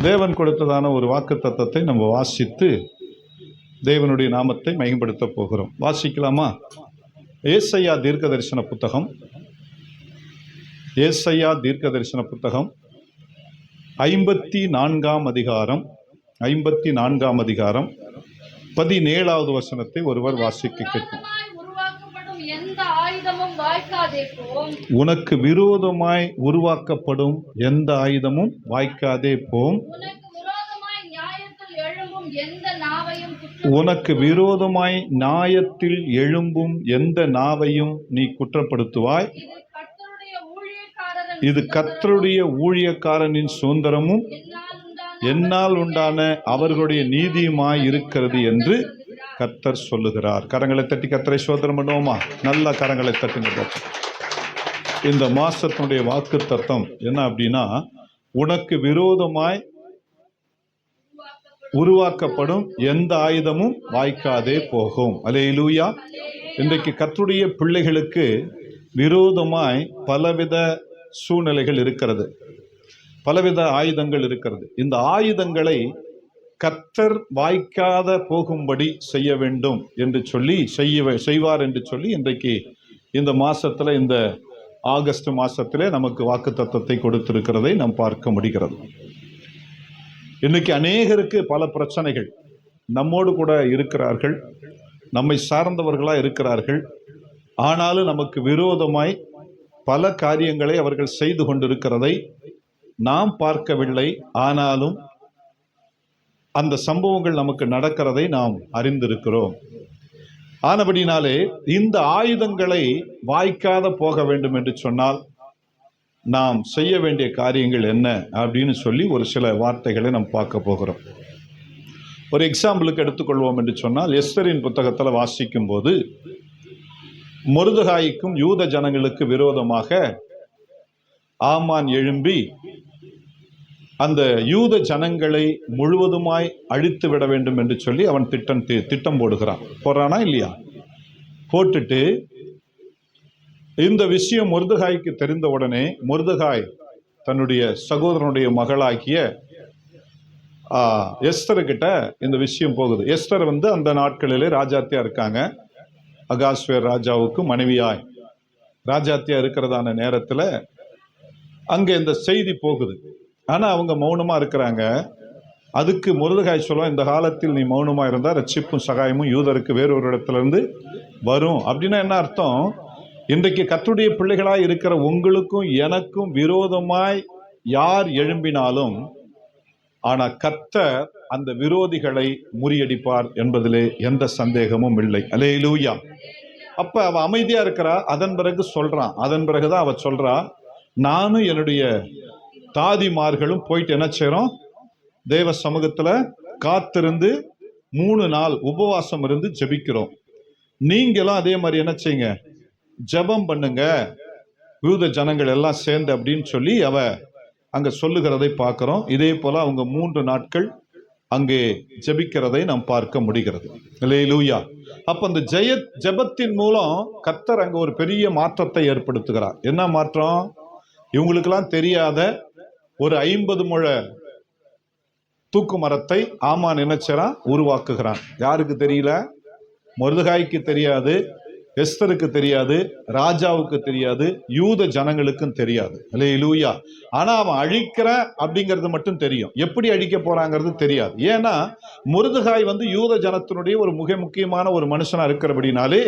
தேவன் கொடுத்ததான ஒரு வாக்குத்தத்தத்தை நம்ம வாசித்து தேவனுடைய நாமத்தை மகிமைப்படுத்த போகிறோம். வாசிக்கலாமா? ஏசாயா தீர்க்க தரிசன புத்தகம், ஏசாயா தீர்க்க தரிசன புத்தகம் 54ஆம் அதிகாரம் 17வது வசனத்தை ஒருவர் வாசிக்க கேட்கும். உனக்கு விரோதமாய் உருவாக்கப்படும் எந்த ஆயுதமும் வாய்க்காதே போம். உனக்கு விரோதமாய் நியாயத்தில் எழும்பும் எந்த நாவையும் நீ குற்றப்படுத்துவாய். இது கர்த்தருடைய ஊழியக்காரனின் சுதந்திரமும் என்னால் உண்டான அவர்களுடைய நீதியுமாய் இருக்கிறது என்று கர்த்தர் சொல்லுகிறார். கரங்களை தட்டி கர்த்தரை ஸ்தோத்திரம் பண்ணுவோமா? நல்ல கரங்களை தட்டுங்க. இந்த மாசத்தினுடைய வாக்கு தத்தம் என்ன அப்படின்னா, உனக்கு விரோதமாய் உருவாக்கப்படும் எந்த ஆயுதமும் வாய்க்காதே போகும். அல்லேலூயா. இன்றைக்கு கர்த்தருடைய பிள்ளைகளுக்கு விரோதமாய் பலவித சூழ்நிலைகள் இருக்கிறது, பலவித ஆயுதங்கள் இருக்கிறது. இந்த ஆயுதங்களை கர்த்தர் வாய்க்காத போகும்படி செய்ய வேண்டும் என்று சொல்லி செய்வார் என்று சொல்லி இன்றைக்கு இந்த மாசத்துல, இந்த ஆகஸ்ட் மாசத்திலே நமக்கு வாக்கு தத்தத்தை கொடுத்திருக்கிறதை நாம் பார்க்க முடிகிறது. இன்னைக்கு அநேகருக்கு பல பிரச்சனைகள், நம்மோடு கூட இருக்கிறார்கள், நம்மை சார்ந்தவர்களா இருக்கிறார்கள். ஆனாலும் நமக்கு விரோதமாய் பல காரியங்களை அவர்கள் செய்து கொண்டிருக்கிறதை நாம் பார்க்கவில்லை. ஆனாலும் அந்த சம்பவங்கள் நமக்கு நடக்கிறதை நாம் அறிந்திருக்கிறோம். ஆனபடினாலே இந்த ஆயுதங்களை வாய்க்காத போக வேண்டும் என்று சொன்னால் நாம் செய்ய வேண்டிய காரியங்கள் என்ன அப்படின்னு சொல்லி ஒரு சில வார்த்தைகளை நாம் பார்க்க போகிறோம். ஒரு எக்ஸாம்பிளுக்கு எடுத்துக்கொள்வோம் என்று சொன்னால், எஸ்தரின் புத்தகத்தில் வாசிக்கும் போது மொர்தெகாய்க்கும் யூத ஜனங்களுக்கு விரோதமாக ஆமான் எழும்பி அந்த யூத ஜனங்களை முழுவதுமாய் அழித்து விட வேண்டும் என்று சொல்லி அவன் திட்டம் போடுறானா இல்லையா? போட்டுட்டு இந்த விஷயம் மொர்தெகாய்க்கு தெரிந்த உடனே, மொர்தெகாய் தன்னுடைய சகோதரனுடைய மகளாகிய எஸ்தர்கிட்ட இந்த விஷயம் போகுது. எஸ்தர் அந்த நாட்களிலே ராஜாத்தியா இருக்காங்க. அகாஸ்வேர் ராஜாவுக்கு மனைவியாய் ராஜாத்தியா இருக்கிறதான நேரத்தில் அங்கே இந்த செய்தி போகுது. ஆனால் அவங்க மௌனமாக இருக்கிறாங்க. அதுக்கு மொர்தெகாய் சொல்லுவான், இந்த காலத்தில் நீ மௌனமாக இருந்தால் ரட்சிப்பும் சகாயமும் யூதருக்கு வேறொரு இடத்துல இருந்து வரும். அப்படின்னா என்ன அர்த்தம்? இன்றைக்கு கர்த்தருடைய பிள்ளைகளாய் இருக்கிற உங்களுக்கும் எனக்கும் விரோதமாய் யார் எழும்பினாலும், ஆனா கர்த்தர் அந்த விரோதிகளை முறியடிப்பார் என்பதிலே எந்த சந்தேகமும் இல்லை. அல்லேலூயா. அப்ப அவ அமைதியா இருக்கிறா. அதன் பிறகுதான் அவ சொல்றா, நானும் என்னுடைய தாதிமார்களும் போயிட்டு என்ன செய்யறோம், தேவ சமூகத்துல காத்திருந்து 3 நாள் உபவாசம் இருந்து ஜெபிக்கிறோம். நீங்களும் அதே மாதிரி என்ன செய்யுங்க, ஜெபம் பண்ணுங்க, யூத ஜனங்கள் எல்லாம் சேர்ந்து அப்படின்னு சொல்லி அவ அங்க சொல்லுகிறதை பார்க்கிறோம். இதே போல அவங்க 3 நாட்கள் அங்கே ஜெபிக்கிறதை நாம் பார்க்க முடிகிறது. அல்லேலூயா. அப்ப அந்த ஜெபத்தின் மூலம் கர்த்தர் அங்க ஒரு பெரிய மாற்றத்தை ஏற்படுத்துகிறார். என்ன மாற்றம்? இவங்களுக்கெல்லாம் தெரியாத ஒரு 50 முழ தூக்கு மரத்தை ஆமான் நினைச்சரான் உருவாக்குகிறான். யாருக்கு தெரியல? மொர்தெகாய்க்கு தெரியாது, எஸ்தருக்கு தெரியாது, ராஜாவுக்கு தெரியாது, யூத ஜனங்களுக்கும் தெரியாது. அல்லேலூயா. ஆனா அவன் அழிக்கிற அப்படிங்கிறது மட்டும் தெரியும். எப்படி அழிக்க போறாங்கிறது தெரியாது. ஏன்னா மொர்தெகாய் யூத ஜனத்தினுடைய ஒரு மிக முக்கியமான ஒரு மனுஷனா இருக்கிறபடினாலே,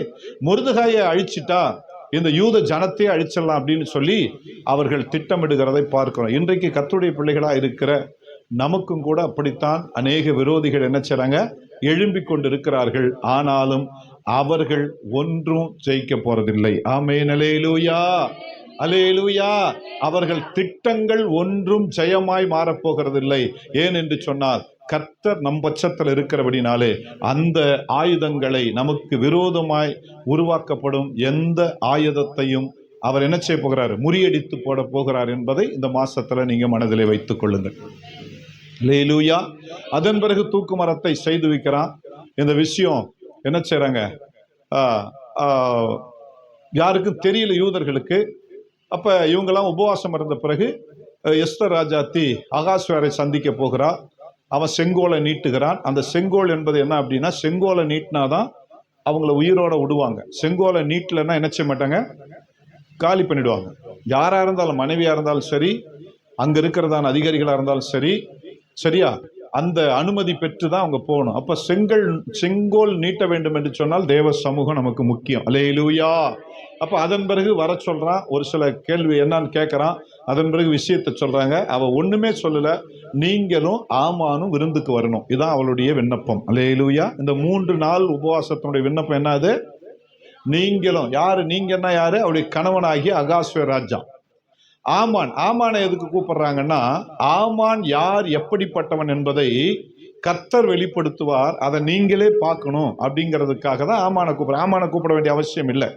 மொர்தெகாயை அழிச்சிட்டா இந்த யூத ஜனத்தை அழிச்சிடலாம் அப்படின்னு சொல்லி அவர்கள் திட்டமிடுகிறதை பார்க்கிறோம். இன்றைக்கு கர்த்தருடைய பிள்ளைகளா இருக்கிற நமக்கும் கூட அப்படித்தான் அநேக விரோதிகள் என்ன செய்றாங்க, எழும்பிக் கொண்டிருக்கிறார்கள். ஆனாலும் அவர்கள் ஒன்றும் ஜெயிக்க போறதில்லை. ஆமென். அல்லேலூயா, அல்லேலூயா. அவர்கள் திட்டங்கள் ஒன்றும் ஜெயமாய் மாறப்போகிறதில்லை. ஏன் என்று சொன்னால், கர்த்தர் நம் பட்சத்தில் இருக்கிறபடினாலே அந்த ஆயுதங்களை, நமக்கு விரோதமாய் உருவாக்கப்படும் எந்த ஆயுதத்தையும் அவர் என்ன செய்ய போகிறார், முறியடித்து போட போகிறார் என்பதை இந்த மாசத்துல நீங்க மனதிலே வைத்துக் கொள்ளுங்கள். அல்லேலூயா. அதன் பிறகு தூக்கு மரத்தை செய்து வைக்கிறான். இந்த விஷயம் என்ன செய்றாங்க, யாருக்கும் தெரியல, யூதர்களுக்கு. அப்ப இவங்கெல்லாம் உபவாசம் இருந்த பிறகு எஸ்தர் ராஜாத்தி அகாஸ்வேரை சந்திக்க போகிறா. அவன் செங்கோலை நீட்டுகிறான். அந்த செங்கோல் என்பது என்ன அப்படின்னா, செங்கோலை நீட்டினாதான் அவங்கள உயிரோட விடுவாங்க. செங்கோலை நீட்டலன்னா என்ன செய்ய மாட்டாங்க, காலி பண்ணிடுவாங்க. யாரா இருந்தாலும், மனைவியா இருந்தாலும் சரி, அங்க இருக்கிறதான அதிகாரிகளா இருந்தாலும் சரி, சரியா, அந்த அனுமதி பெற்று தான் அவங்க போகணும். அப்ப செங்கோல் நீட்ட வேண்டும் என்று சொன்னால் தேவ சமூகம் நமக்கு முக்கியம். அல்லேலூயா. அப்ப அதன் பிறகு வர சொல்றான். ஒரு சில கேள்வி என்னன்னு கேட்கறான். அதன் பிறகு விஷயத்தை சொல்றாங்க. அவ ஒண்ணுமே சொல்லல. நீங்களும் ஆமானும் விருந்துக்கு வரணும். இதுதான் அவளுடைய விண்ணப்பம். அல்லேலூயா. இந்த 3 நாள் உபவாசத்தினுடைய விண்ணப்பம் என்னது? நீங்களும் யாரு, நீங்கன்னா யாரு? அவருடைய கணவனாகிய அகாஸ்வேர் ராஜா. ஆமானை எதுக்கு கூப்பிடுறாங்கன்னா, ஆமான் யார், எப்படிப்பட்டவன் என்பதை கர்த்தர் வெளிப்படுத்துவார். அதை நீங்களே பார்க்கணும் அப்படிங்கிறதுக்காக தான் ஆமானை கூப்பிடுற. ஆமானை கூப்பிட வேண்டிய அவசியம் இல்லை.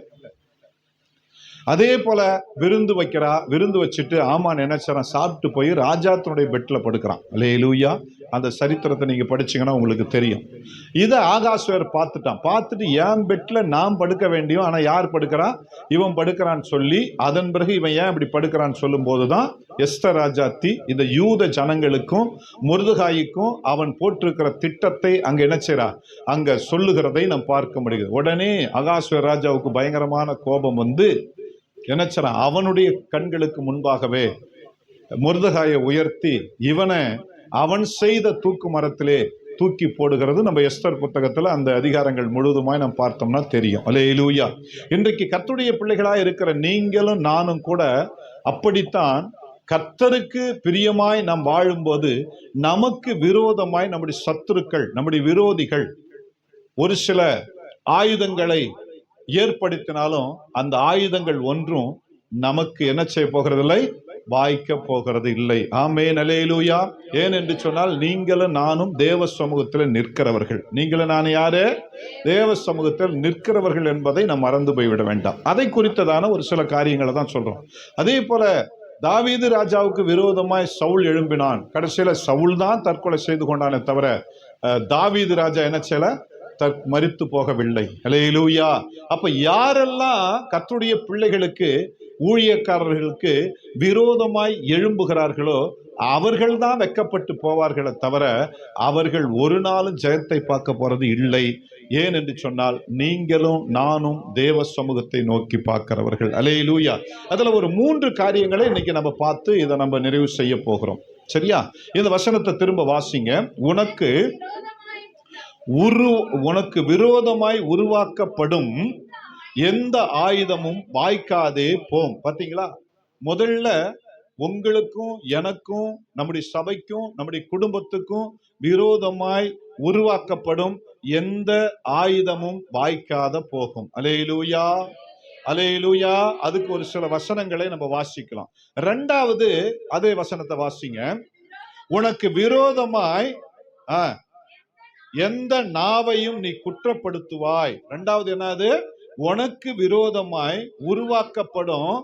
அதே போல விருந்து வைக்கிறா. விருந்து வச்சுட்டு ஆமான் என்ன செய்றான், சாப்பிட்டு போய் ராஜாத்தினுடைய பெட்ல படுக்கிறான். அல்லேலூயா. அந்த சரித்திரத்தை நீங்க படிச்சீங்கன்னா உங்களுக்கு தெரியும். இதை ஆகாஸ்வேர் பார்த்துட்டு என் பெட்ல நான் படுக்க வேண்டியும், ஆனா யார் படுக்கிறான், இவன் படுக்கிறான்னு சொல்லி, அதன் பிறகு இவன் ஏன் இப்படி படுக்கிறான்னு சொல்லும் போதுதான் எஸ்தர் ராஜாத்தி இந்த யூத ஜனங்களுக்கும் மொர்தெகாய்க்கும் அவன் போட்டிருக்கிற திட்டத்தை அங்க என்ன செய்றா, அங்க சொல்லுகிறதை நாம் பார்க்க முடியுது. உடனே அகாஸ்வேர் ராஜாவுக்கு பயங்கரமான கோபம் வந்து என்ன செய்றான், அவனுடைய கண்களுக்கு முன்பாகவே மொர்தெகாயை உயர்த்தி இவனை அவன் செய்த தூக்கு மரத்திலே தூக்கி போடுகிறது நம்ம எஸ்தர் புத்தகத்துல அந்த அதிகாரங்கள் முழுவதுமாய் நாம் பார்த்தோம்னா தெரியும். அல்லேலூயா. இன்றைக்கு கர்த்தருடைய பிள்ளைகளாய் இருக்கிற நீங்களும் நானும் கூட அப்படித்தான். கர்த்தருக்கு பிரியமாய் நாம் வாழும்போது நமக்கு விரோதமாய் நம்முடைய சத்துருக்கள், நம்முடைய விரோதிகள் ஒரு சில ஆயுதங்களை ஏற்படுத்தினாலும் அந்த ஆயுதங்கள் ஒன்றும் நமக்கு என்ன செய்ய போகிறதில்லை, வாய்க்க போகிறது இல்லை. ஆமென். அல்லேலூயா. ஏன் என்று சொன்னால் நீங்களும் நானும் தேவ சமூகத்தில் நிற்கிறவர்கள். நீங்களும் நான் யாரு, தேவ சமூகத்தில் நிற்கிறவர்கள் என்பதை நாம் மறந்து போய்விட வேண்டாம். அதை குறித்ததான ஒரு சில காரியங்களை தான் சொல்றோம். அதே போல தாவீது ராஜாவுக்கு விரோதமாய் சவுல் எழும்பினான். கடைசியில சவுல் தான் தற்கொலை செய்து கொண்டானே தவிர தாவீது ராஜா என்ன செய்யல, மரித்து போகவில்லை. அல்லேலூயா. அப்ப யாரெல்லாம் கர்த்தருடைய பிள்ளைகளுக்கு, ஊழியக்காரர்களுக்கு விரோதமாய் எழும்புகிறார்களோ அவர்கள் தான் வெட்கப்பட்டு போவார்களே தவிர அவர்கள் ஒரு நாளும் ஜெயத்தை பார்க்க போறது இல்லை. ஏன் என்று சொன்னால் நீங்களும் நானும் தேவ சமூகத்தை நோக்கி பார்க்கிறவர்கள். அல்லேலூயா. அதுல ஒரு 3 காரியங்களை இன்னைக்கு நம்ம பார்த்து இதை நம்ம நிறைவு செய்ய போகிறோம். சரியா? இந்த வசனத்தை திரும்ப வாசிங்க. உனக்கு விரோதமாய் உருவாக்கப்படும் எந்த ஆயுதமும் வாய்க்காதே போம். பாத்தீங்களா? முதல்ல உங்களுக்கும் எனக்கும் நம்முடைய சபைக்கும் நம்முடைய குடும்பத்துக்கும் விரோதமாய் உருவாக்கப்படும் எந்த ஆயுதமும் வாய்க்காத போகும். அல்லேலூயா. அல்லேலூயா. அதுக்கு ஒரு சில வசனங்களை நம்ம வாசிக்கலாம். 2வது அதே வசனத்தை வாசிங்க. உனக்கு விரோதமாய் எந்த நாவையும் நீ குற்றப்படுத்துவாய். 2வது என்னது, உனக்கு விரோதமாய் உருவாக்கப்படும்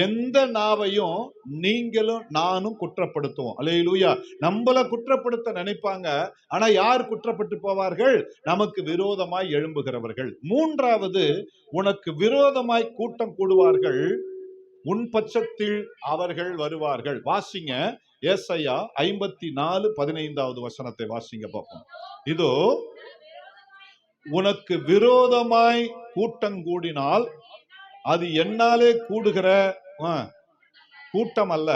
எந்த நாவையும் நீங்களும் நானும் குற்றப்படுத்துவோம். அல்லேலூயா. நம்மள குற்றப்படுத்த நினைப்பாங்க, ஆனா யார் குற்றப்பட்டு போவார்கள், நமக்கு விரோதமாய் எழும்புகிறவர்கள். 3வது, உனக்கு விரோதமாய் கூட்டம் கூடுவார்கள், உன் பட்சத்தில் அவர்கள் வருவார்கள். வாசிங்க ஏசாயா 54:15வது வசனத்தை வாசிங்க பார்ப்போம். இதோ உனக்கு விரோதமாய் கூட்டம் கூடினால் அது என்னாலே கூடுகிற கூட்டம் அல்ல.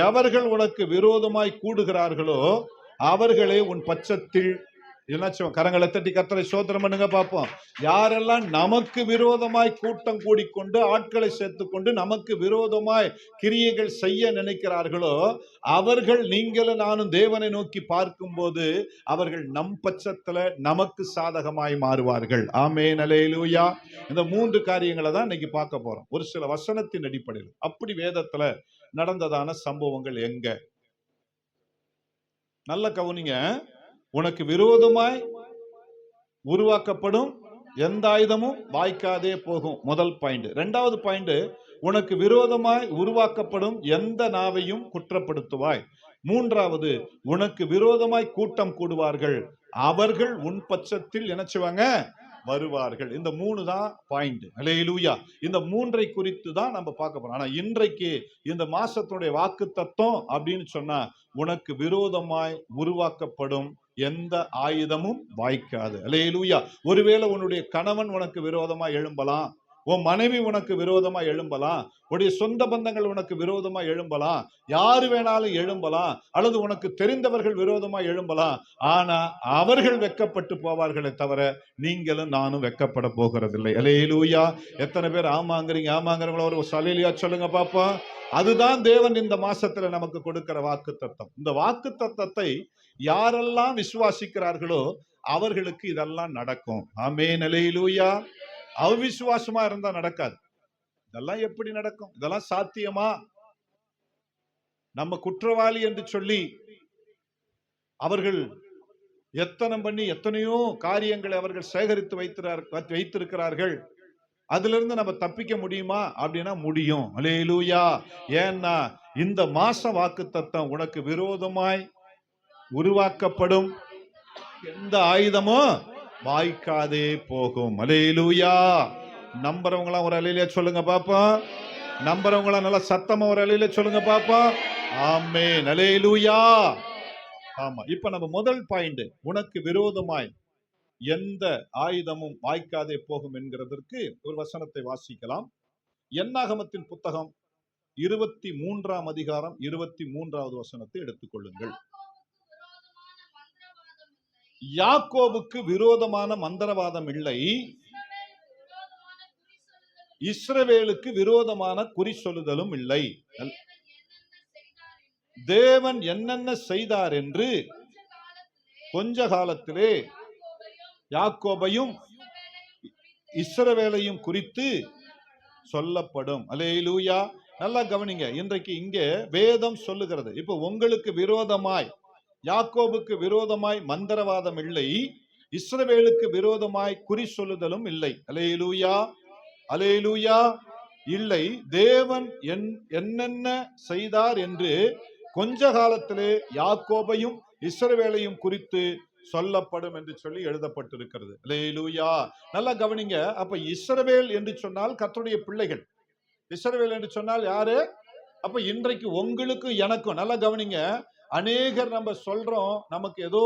எவர்கள் உனக்கு விரோதமாய் கூடுகிறார்களோ அவர்களே உன் பட்சத்தில் என்னாச்சும். கரங்களை தட்டி கர்த்தரை ஸ்தோத்திரம் பண்ணுங்க பார்ப்போம். யாரெல்லாம் நமக்கு விரோதமாய் கூட்டம் கூடிக்கொண்டு ஆட்களை சேர்த்துக்கொண்டு நமக்கு விரோதமாய் கிரியைகள் செய்ய நினைக்கிறார்களோ அவர்கள், நீங்களும் நானும் தேவனை நோக்கி பார்க்கும்போது அவர்கள் நம் பட்சத்துல நமக்கு சாதகமாய் மாறுவார்கள். ஆமென். அல்லேலூயா. இந்த 3 காரியங்களை தான் இன்னைக்கு பார்க்க போறோம் ஒரு சில வசனத்தின் அடிப்படையில். அப்படி வேதத்துல நடந்ததான சம்பவங்கள் எங்க, நல்ல கவனிங்க. உனக்கு விரோதமாய் உருவாக்கப்படும் எந்த ஆயுதமும் வாய்க்காதே போகும். முதல் பாயிண்ட். 2வது பாயிண்ட், உனக்கு விரோதமாய் உருவாக்கப்படும் எந்த நாவையும் குற்றப்படுத்துவாய். 3வது, உனக்கு விரோதமாய் கூட்டம் கூடுவார்கள், அவர்கள் உன் பட்சத்தில் நினைச்சுவாங்க வருவார்கள். இந்த 3 தான் பாயிண்ட். அல்லேலூயா. இந்த 3ஐ குறித்து தான் நம்ம பார்க்க போறோம். ஆனா இன்றைக்கு இந்த மாசத்துடைய வாக்குத்தத்தம் அப்படின்னு சொன்னா, உனக்கு விரோதமாய் உருவாக்கப்படும் எந்த ஆயுதமும் வாய்க்காது. அல்லேலூயா. ஒருவேளை உன்னுடைய கணவன் உனக்கு விரோதமா எழும்பலாம், உன் மனைவி உனக்கு விரோதமா எழும்பலாம், உடைய சொந்த பந்தங்கள் உனக்கு விரோதமா எழும்பலாம், யாரு வேணாலும் எழும்பலாம், அல்லது உனக்கு தெரிந்தவர்கள் விரோதமா எழும்பலாம். ஆனா அவர்கள் வெட்கப்பட்டு போவார்களே தவிர நீங்களும் நானும் வெட்கப்பட போகிறதில்லை. அல்லேலூயா. எத்தனை பேர் ஆமாங்கிறீங்க? ஆமாங்கிறவங்கள ஒரு சலேலியா சொல்லுங்க பாப்போம். அதுதான் தேவன் இந்த மாசத்துல நமக்கு கொடுக்கிற வாக்குத்தத்தம். இந்த வாக்குத்தத்தத்தை யாரெல்லாம் விசுவாசிக்கிறார்களோ அவர்களுக்கு இதெல்லாம் நடக்கும். ஆமென். அல்லேலூயா. அவிசுவாசமா இருந்தா நடக்காது. இதெல்லாம் எப்படி நடக்கும்? இதெல்லாம் சாத்தியமா? நம்ம குற்றவாளி என்று சொல்லி அவர்கள் எத்தனை பண்ணி எத்தனையோ காரியங்களை அவர்கள் சேகரித்து வைத்திருக்கிறார்கள். அதிலிருந்து நம்ம தப்பிக்க முடியுமா அப்படின்னா முடியும். அல்லேலூயா. ஏன்னா இந்த மாச வாக்குத்தத்தம் உனக்கு விரோதமாய் உருவாக்கப்படும் எந்த ஆயுதமும் வாய்க்காதே போகும். அல்லேலூயா. நம்புறவங்களா ஒரு அல்லேலூயா சொல்லுங்க பாப்போம். நம்புறவங்களா நல்லா சத்தமா ஒரு அல்லேலூயா சொல்லுங்க பாப்போம். ஆமென். அல்லேலூயா. ஆமா. இப்ப நம்ம முதல் பாயிண்ட், உனக்கு விரோதமாய் எந்த ஆயுதமும் வாய்க்காதே போகும் என்கிறதற்கு ஒரு வசனத்தை வாசிக்கலாம். என்னாகமத்தின் புத்தகம் 23ஆம் அதிகாரம் 23வது வசனத்தை எடுத்துக்கொள்ளுங்கள். யாக்கோபுக்கு விரோதமான மந்திரவாதம் இல்லை, இஸ்ரவேலுக்கு விரோதமான குறி சொல்லுதலும் இல்லை. தேவன் என்னென்ன செய்தார் என்று கொஞ்ச காலத்திலே யாக்கோபையும் இஸ்ரவேலையும் குறித்து சொல்லப்படும். அல்லேலூயா. நல்லா கவனிங்க. இன்றைக்கு இங்கே வேதம் சொல்லுகிறது, இப்ப உங்களுக்கு விரோதமாய், யாக்கோபுக்கு விரோதமாய் மந்திரவாதம் இல்லை, இஸ்ரவேலுக்கு விரோதமாய் குறி சொல்லுதலும் இல்லை. அல்லேலூயா. அல்லேலூயா. இல்லை. தேவன் என்னென்ன செய்தார் என்று கொஞ்ச காலத்திலே யாக்கோபையும் இஸ்ரவேலையும் குறித்து சொல்லப்படும் என்று சொல்லி எழுதப்பட்டிருக்கிறது. அல்லேலூயா. நல்லா கவனிங்க. அப்ப இஸ்ரவேல் என்று சொன்னால் கர்த்தருடைய பிள்ளைகள். இஸ்ரவேல் என்று சொன்னால் யாரு? அப்ப இன்றைக்கு உங்களுக்கும் எனக்கும், நல்லா கவனிங்க, அநேகர் நம்ம சொல்றோம் நமக்கு ஏதோ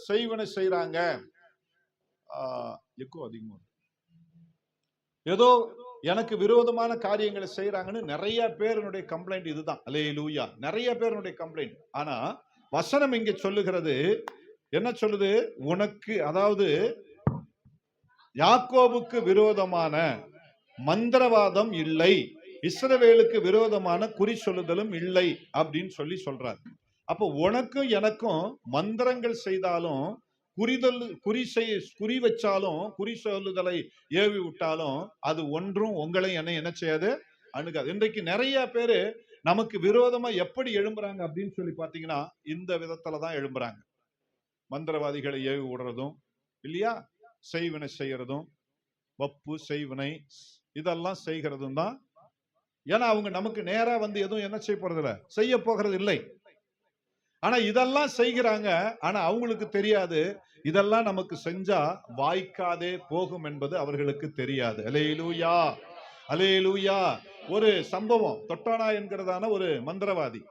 செய்வனை செய்யறாங்க, அதிகமா ஏதோ எனக்கு விரோதமான காரியங்களை செய்யறாங்கன்னு நிறைய பேருடைய கம்ப்ளைண்ட் இதுதான். அல்லேலூயா. நிறைய பேருடைய கம்ப்ளைண்ட். ஆனா வசனம் இங்க சொல்லுகிறது, என்ன சொல்லுது? உனக்கு, அதாவது யாக்கோபுக்கு விரோதமான மந்திரவாதம் இல்லை, இஸ்ரவேலுக்கு விரோதமான குறி சொல்லுதலும் இல்லை அப்படின்னு சொல்றார். அப்போ உனக்கும் எனக்கும் மந்திரங்கள் செய்தாலும், குறி வச்சாலும், குறி சொல்லுதலை ஏவி விட்டாலும் அது ஒன்றும் உங்களை என்ன செய்யாது, அணுகாது. இன்றைக்கு நிறைய பேரு நமக்கு விரோதமா எப்படி எழும்புறாங்க அப்படின்னு சொல்லி பாத்தீங்கன்னா இந்த விதத்துலதான் எழும்புறாங்க. மந்திரவாதிகளை ஏவி விடுறதும் இல்லையா, செய்வினை செய்யறதும், வப்பு செய்வினை இதெல்லாம் செய்கிறதும் தான். ஏன்னா அவங்க நமக்கு நேரா வந்து எதுவும் என்ன செய்ய போறது இல்லை, செய்ய போகிறது இல்லை. ஆனா இதெல்லாம் செய்கிறாங்க. ஆனா அவங்களுக்கு தெரியாது, இதெல்லாம் நமக்கு செஞ்சா வாய்க்காதே போகும் என்பது அவர்களுக்கு தெரியாது. அல்லேலூயா. அல்லேலூயா. ஒரு சம்பவம், தொட்டானா என்கிறதான ஒரு மந்திரவாதி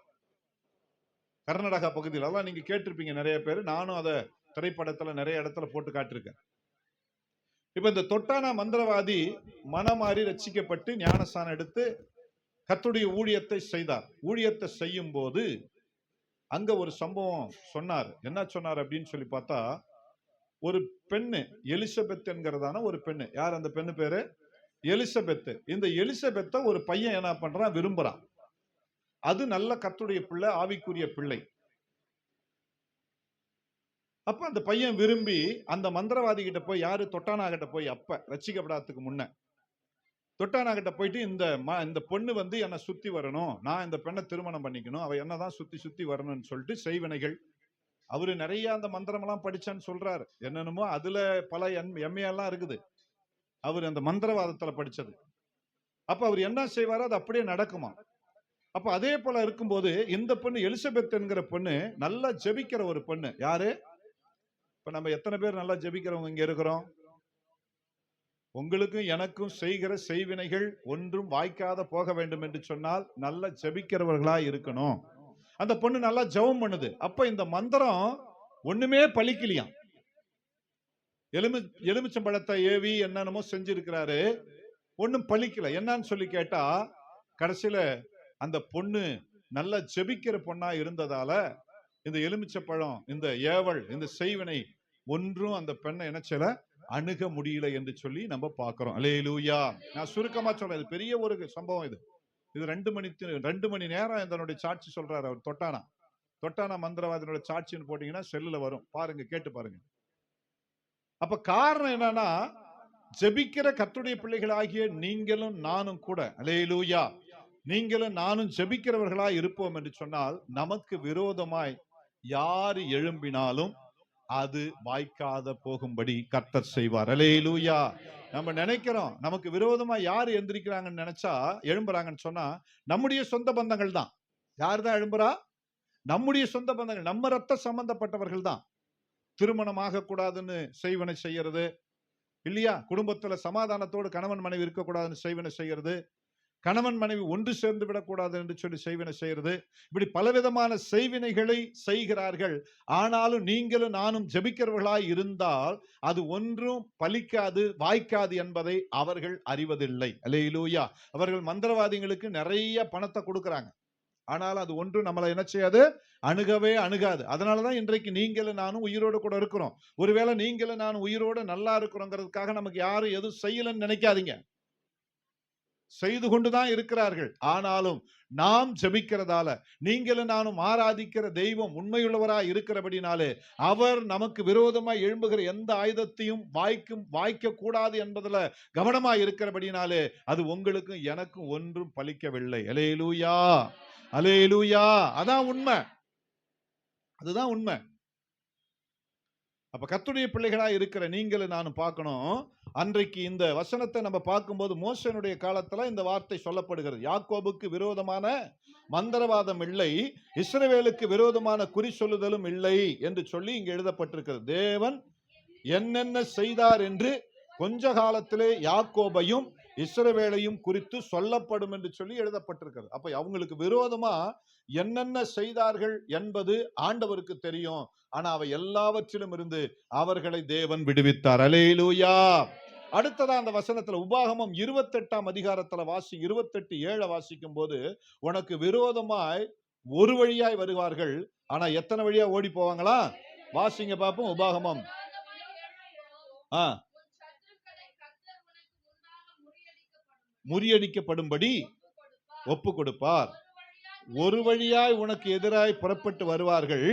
கர்நாடகா பகுதியில், அதெல்லாம் நீங்க கேட்டிருப்பீங்க நிறைய பேர். நானும் அதை திரைப்படத்துல நிறைய இடத்துல போட்டு காட்டிருக்கேன். இப்ப இந்த தொட்டானா மந்திரவாதி மனமாறி ரட்சிக்கப்பட்டு ஞானஸ்தானம் எடுத்து கர்த்தருடைய ஊழியத்தை செய்தார். ஊழியத்தை செய்யும் போது அங்க ஒரு சம்பவம் சொன்னார். என்ன சொன்னார் அப்படின்னு சொல்லி பார்த்தா, ஒரு பெண்ணு எலிசபெத் என்கிறதான ஒரு பெண்ணு. யார் அந்த பெண்ணு பேரு? எலிசபெத். இந்த எலிசபெத்தை ஒரு பையன் என்ன பண்றான், விரும்புறான். அது நல்ல கர்த்தருடைய பிள்ளை, ஆவிக்குரிய பிள்ளை. அப்ப அந்த பையன் விரும்பி அந்த மந்திரவாதி கிட்ட போய், யாரு? தொட்டானா கிட்ட போய், அப்ப ரட்சிக்கப்படாததுக்கு முன்ன தொட்டானா கிட்ட போயிட்டு, இந்த பொண்ணு வந்து என்ன சுத்தி வரணும், நான் இந்த பெண்ணை திருமணம் பண்ணிக்கணும், அவ என்னதான் சுத்தி வரணும்னு சொல்லிட்டு செய்வினைகள். அவரு நிறைய அந்த மந்திரம் எல்லாம் படிச்சான்னு சொல்றாரு. என்னென்னமோ அதுல பல எம்ஏ எல்லாம் இருக்குது, அவர் அந்த மந்திரவாதத்துல படிச்சது. அப்ப அவர் என்ன செய்வாரோ அது அப்படியே நடக்குமா. அப்ப அதே போல இருக்கும்போது இந்த பொண்ணு எலிசபெத் என்கிற பொண்ணு நல்லா ஜெபிக்கிற ஒரு பொண்ணு. யாரு? இப்ப நம்ம எத்தனை பேர் நல்லா ஜெபிக்கிறவங்க இங்க இருக்கிறோம்? உங்களுக்கும் எனக்கும் செய்கிற செய்வினைகள் ஒன்றும் வாய்க்காத போக வேண்டும் என்று சொன்னால் நல்ல ஜெபிக்கிறவர்களா இருக்கணும். அந்த பொண்ணு நல்லா ஜெபம் பண்ணுது. அப்ப இந்த மந்திரம் ஒண்ணுமே பலிக்கலையாம். எலுமிச்சம்பழத்தை ஏவி என்னென்னமோ செஞ்சிருக்கிறாரு, ஒன்னும் பலிக்கல. என்னன்னு சொல்லி கேட்டா, கடைசியில அந்த பொண்ணு நல்லா ஜெபிக்கிற பொண்ணா இருந்ததால இந்த எலுமிச்சப்பழம், இந்த ஏவல், இந்த செய்வினை ஒன்றும் அந்த பெண்ணை நினைச்சல அணுக முடியல என்று சொல்லி நம்ம பார்க்கிறோம். அல்லேலூயா. நான் சுருக்கமா சொல்றேன், இது பெரிய ஒரு சம்பவம். இது 2 மணி நேரம் இதனுடைய சாட்சி சொல்றாரு. அவர் தொட்டானா மந்திரவாதியோட சாட்சின்னு போட்டீங்கன்னா செல்லுல வரும், பாருங்க, கேட்டு பாருங்க. அப்ப காரணம் என்னன்னா, ஜெபிக்கிற கர்த்தருடைய பிள்ளைகள் ஆகிய நீங்களும் நானும் கூட, அல்லேலூயா, நீங்களும் நானும் ஜெபிக்கிறவர்களா இருப்போம் என்று சொன்னால் நமக்கு விரோதமாய் யாரு எழும்பினாலும் அது வாய்க்காத போகும்படி கர்த்தர் செய்வார். அல்லேலூயா. நம்ம நினைக்கிறோம் நமக்கு விரோதமா யாரு எந்திரிக்கிறாங்கன்னு நினைச்சா, எழும்புறாங்கன்னு சொன்னா நம்முடைய சொந்த பந்தங்கள் தான். யார் தான் எழும்புறா? நம்முடைய சொந்த பந்தங்கள், நம்ம ரத்த சம்பந்தப்பட்டவர்கள் தான். திருமணமாக கூடாதுன்னு செய்வனை செய்யறது இல்லையா, குடும்பத்துல சமாதானத்தோடு கணவன் மனைவி இருக்கக்கூடாதுன்னு செய்வனை செய்யறது, கணவன் மனைவி ஒன்று சேர்ந்து விடக்கூடாது என்று சொல்லி செய்வினை செய்யறது, இப்படி பலவிதமான செய்வினைகளை செய்கிறார்கள். ஆனாலும் நீங்களும் நானும் ஜெபிக்கிறவர்களாய் இருந்தால் அது ஒன்றும் பலிக்காது, வாய்க்காது என்பதை அவர்கள் அறிவதில்லை. அல்லேலூயா. அவர்கள் மந்திரவாதிகளுக்கு நிறைய பணத்தை கொடுக்கறாங்க, ஆனால் அது ஒன்றும் நம்மளை என்ன செய்யாது, அணுகவே அணுகாது. அதனாலதான் இன்றைக்கு நீங்களும் நானும் உயிரோடு கூட இருக்கிறோம். ஒருவேளை நீங்களும் நானும் உயிரோடு நல்லா இருக்கிறோங்கிறதுக்காக நமக்கு யாரும் எதுவும் செய்யலன்னு நினைக்காதீங்க, செய்து கொண்டுதான் இருக்கிறார்கள். ஆனாலும் நாம் ஜெபிக்கிறதால, நீங்களும் நானும் ஆராதிக்கிற தெய்வம் உண்மையுள்ளவராய் இருக்கிறபடினாலே அவர் நமக்கு விரோதமாய் எழும்புகிற எந்த ஆயுதத்தையும் வாய்க்க கூடாது என்பதுல கவனமாய் இருக்கிறபடினாலே அது உங்களுக்கும் எனக்கும் ஒன்றும் பலிக்கவில்லை. அல்லேலூயா, அல்லேலூயா. அதான் உண்மை, அதுதான் உண்மை. அப்ப கர்த்தருடைய பிள்ளைகளா இருக்கிற நீங்களும் நானும் பார்க்கணும். அன்றைக்கு இந்த வசனத்தை நம்ம பார்க்கும்போது மோசேனுடைய காலத்துல இந்த வார்த்தை சொல்லப்படுகிறது. யாக்கோபுக்கு விரோதமான மந்திரவாதம் இல்லை, இஸ்ரவேலுக்கு விரோதமான குறி சொல்லுதலும் இல்லை என்று சொல்லி இங்க எழுதப்பட்டிருக்கிறது. தேவன் என்னென்ன செய்தார் என்று கொஞ்ச காலத்திலே யாக்கோபையும் இஸ்ரவேலையும் குறித்து சொல்லப்படும் என்று சொல்லி எழுதப்பட்டிருக்கிறது. அப்ப அவங்களுக்கு விரோதமா என்னென்ன செய்தார்கள் என்பது ஆண்டவருக்கு தெரியும். ஆனா அவை எல்லாவற்றிலும் இருந்து அவர்களை தேவன் விடுவித்தார். அல்லேலூயா. அடுத்ததா அந்த வசனத்துல உபாகமம் 28ஆம் அதிகாரத்துல 28:7 வாசிக்கும் போது, உனக்கு விரோதமாய் ஒரு வழியாய் வருவார்கள், ஆனா எத்தனை வழியா ஓடி போவாங்களா? வாசிங்க பாப்போம். உபாகமம் முறியடிக்கப்படும்படி ஒப்பு கொடுப்பார். ஒரு வழியாய் உனக்கு எதிராய் புறப்பட்டு வருவார்கள்,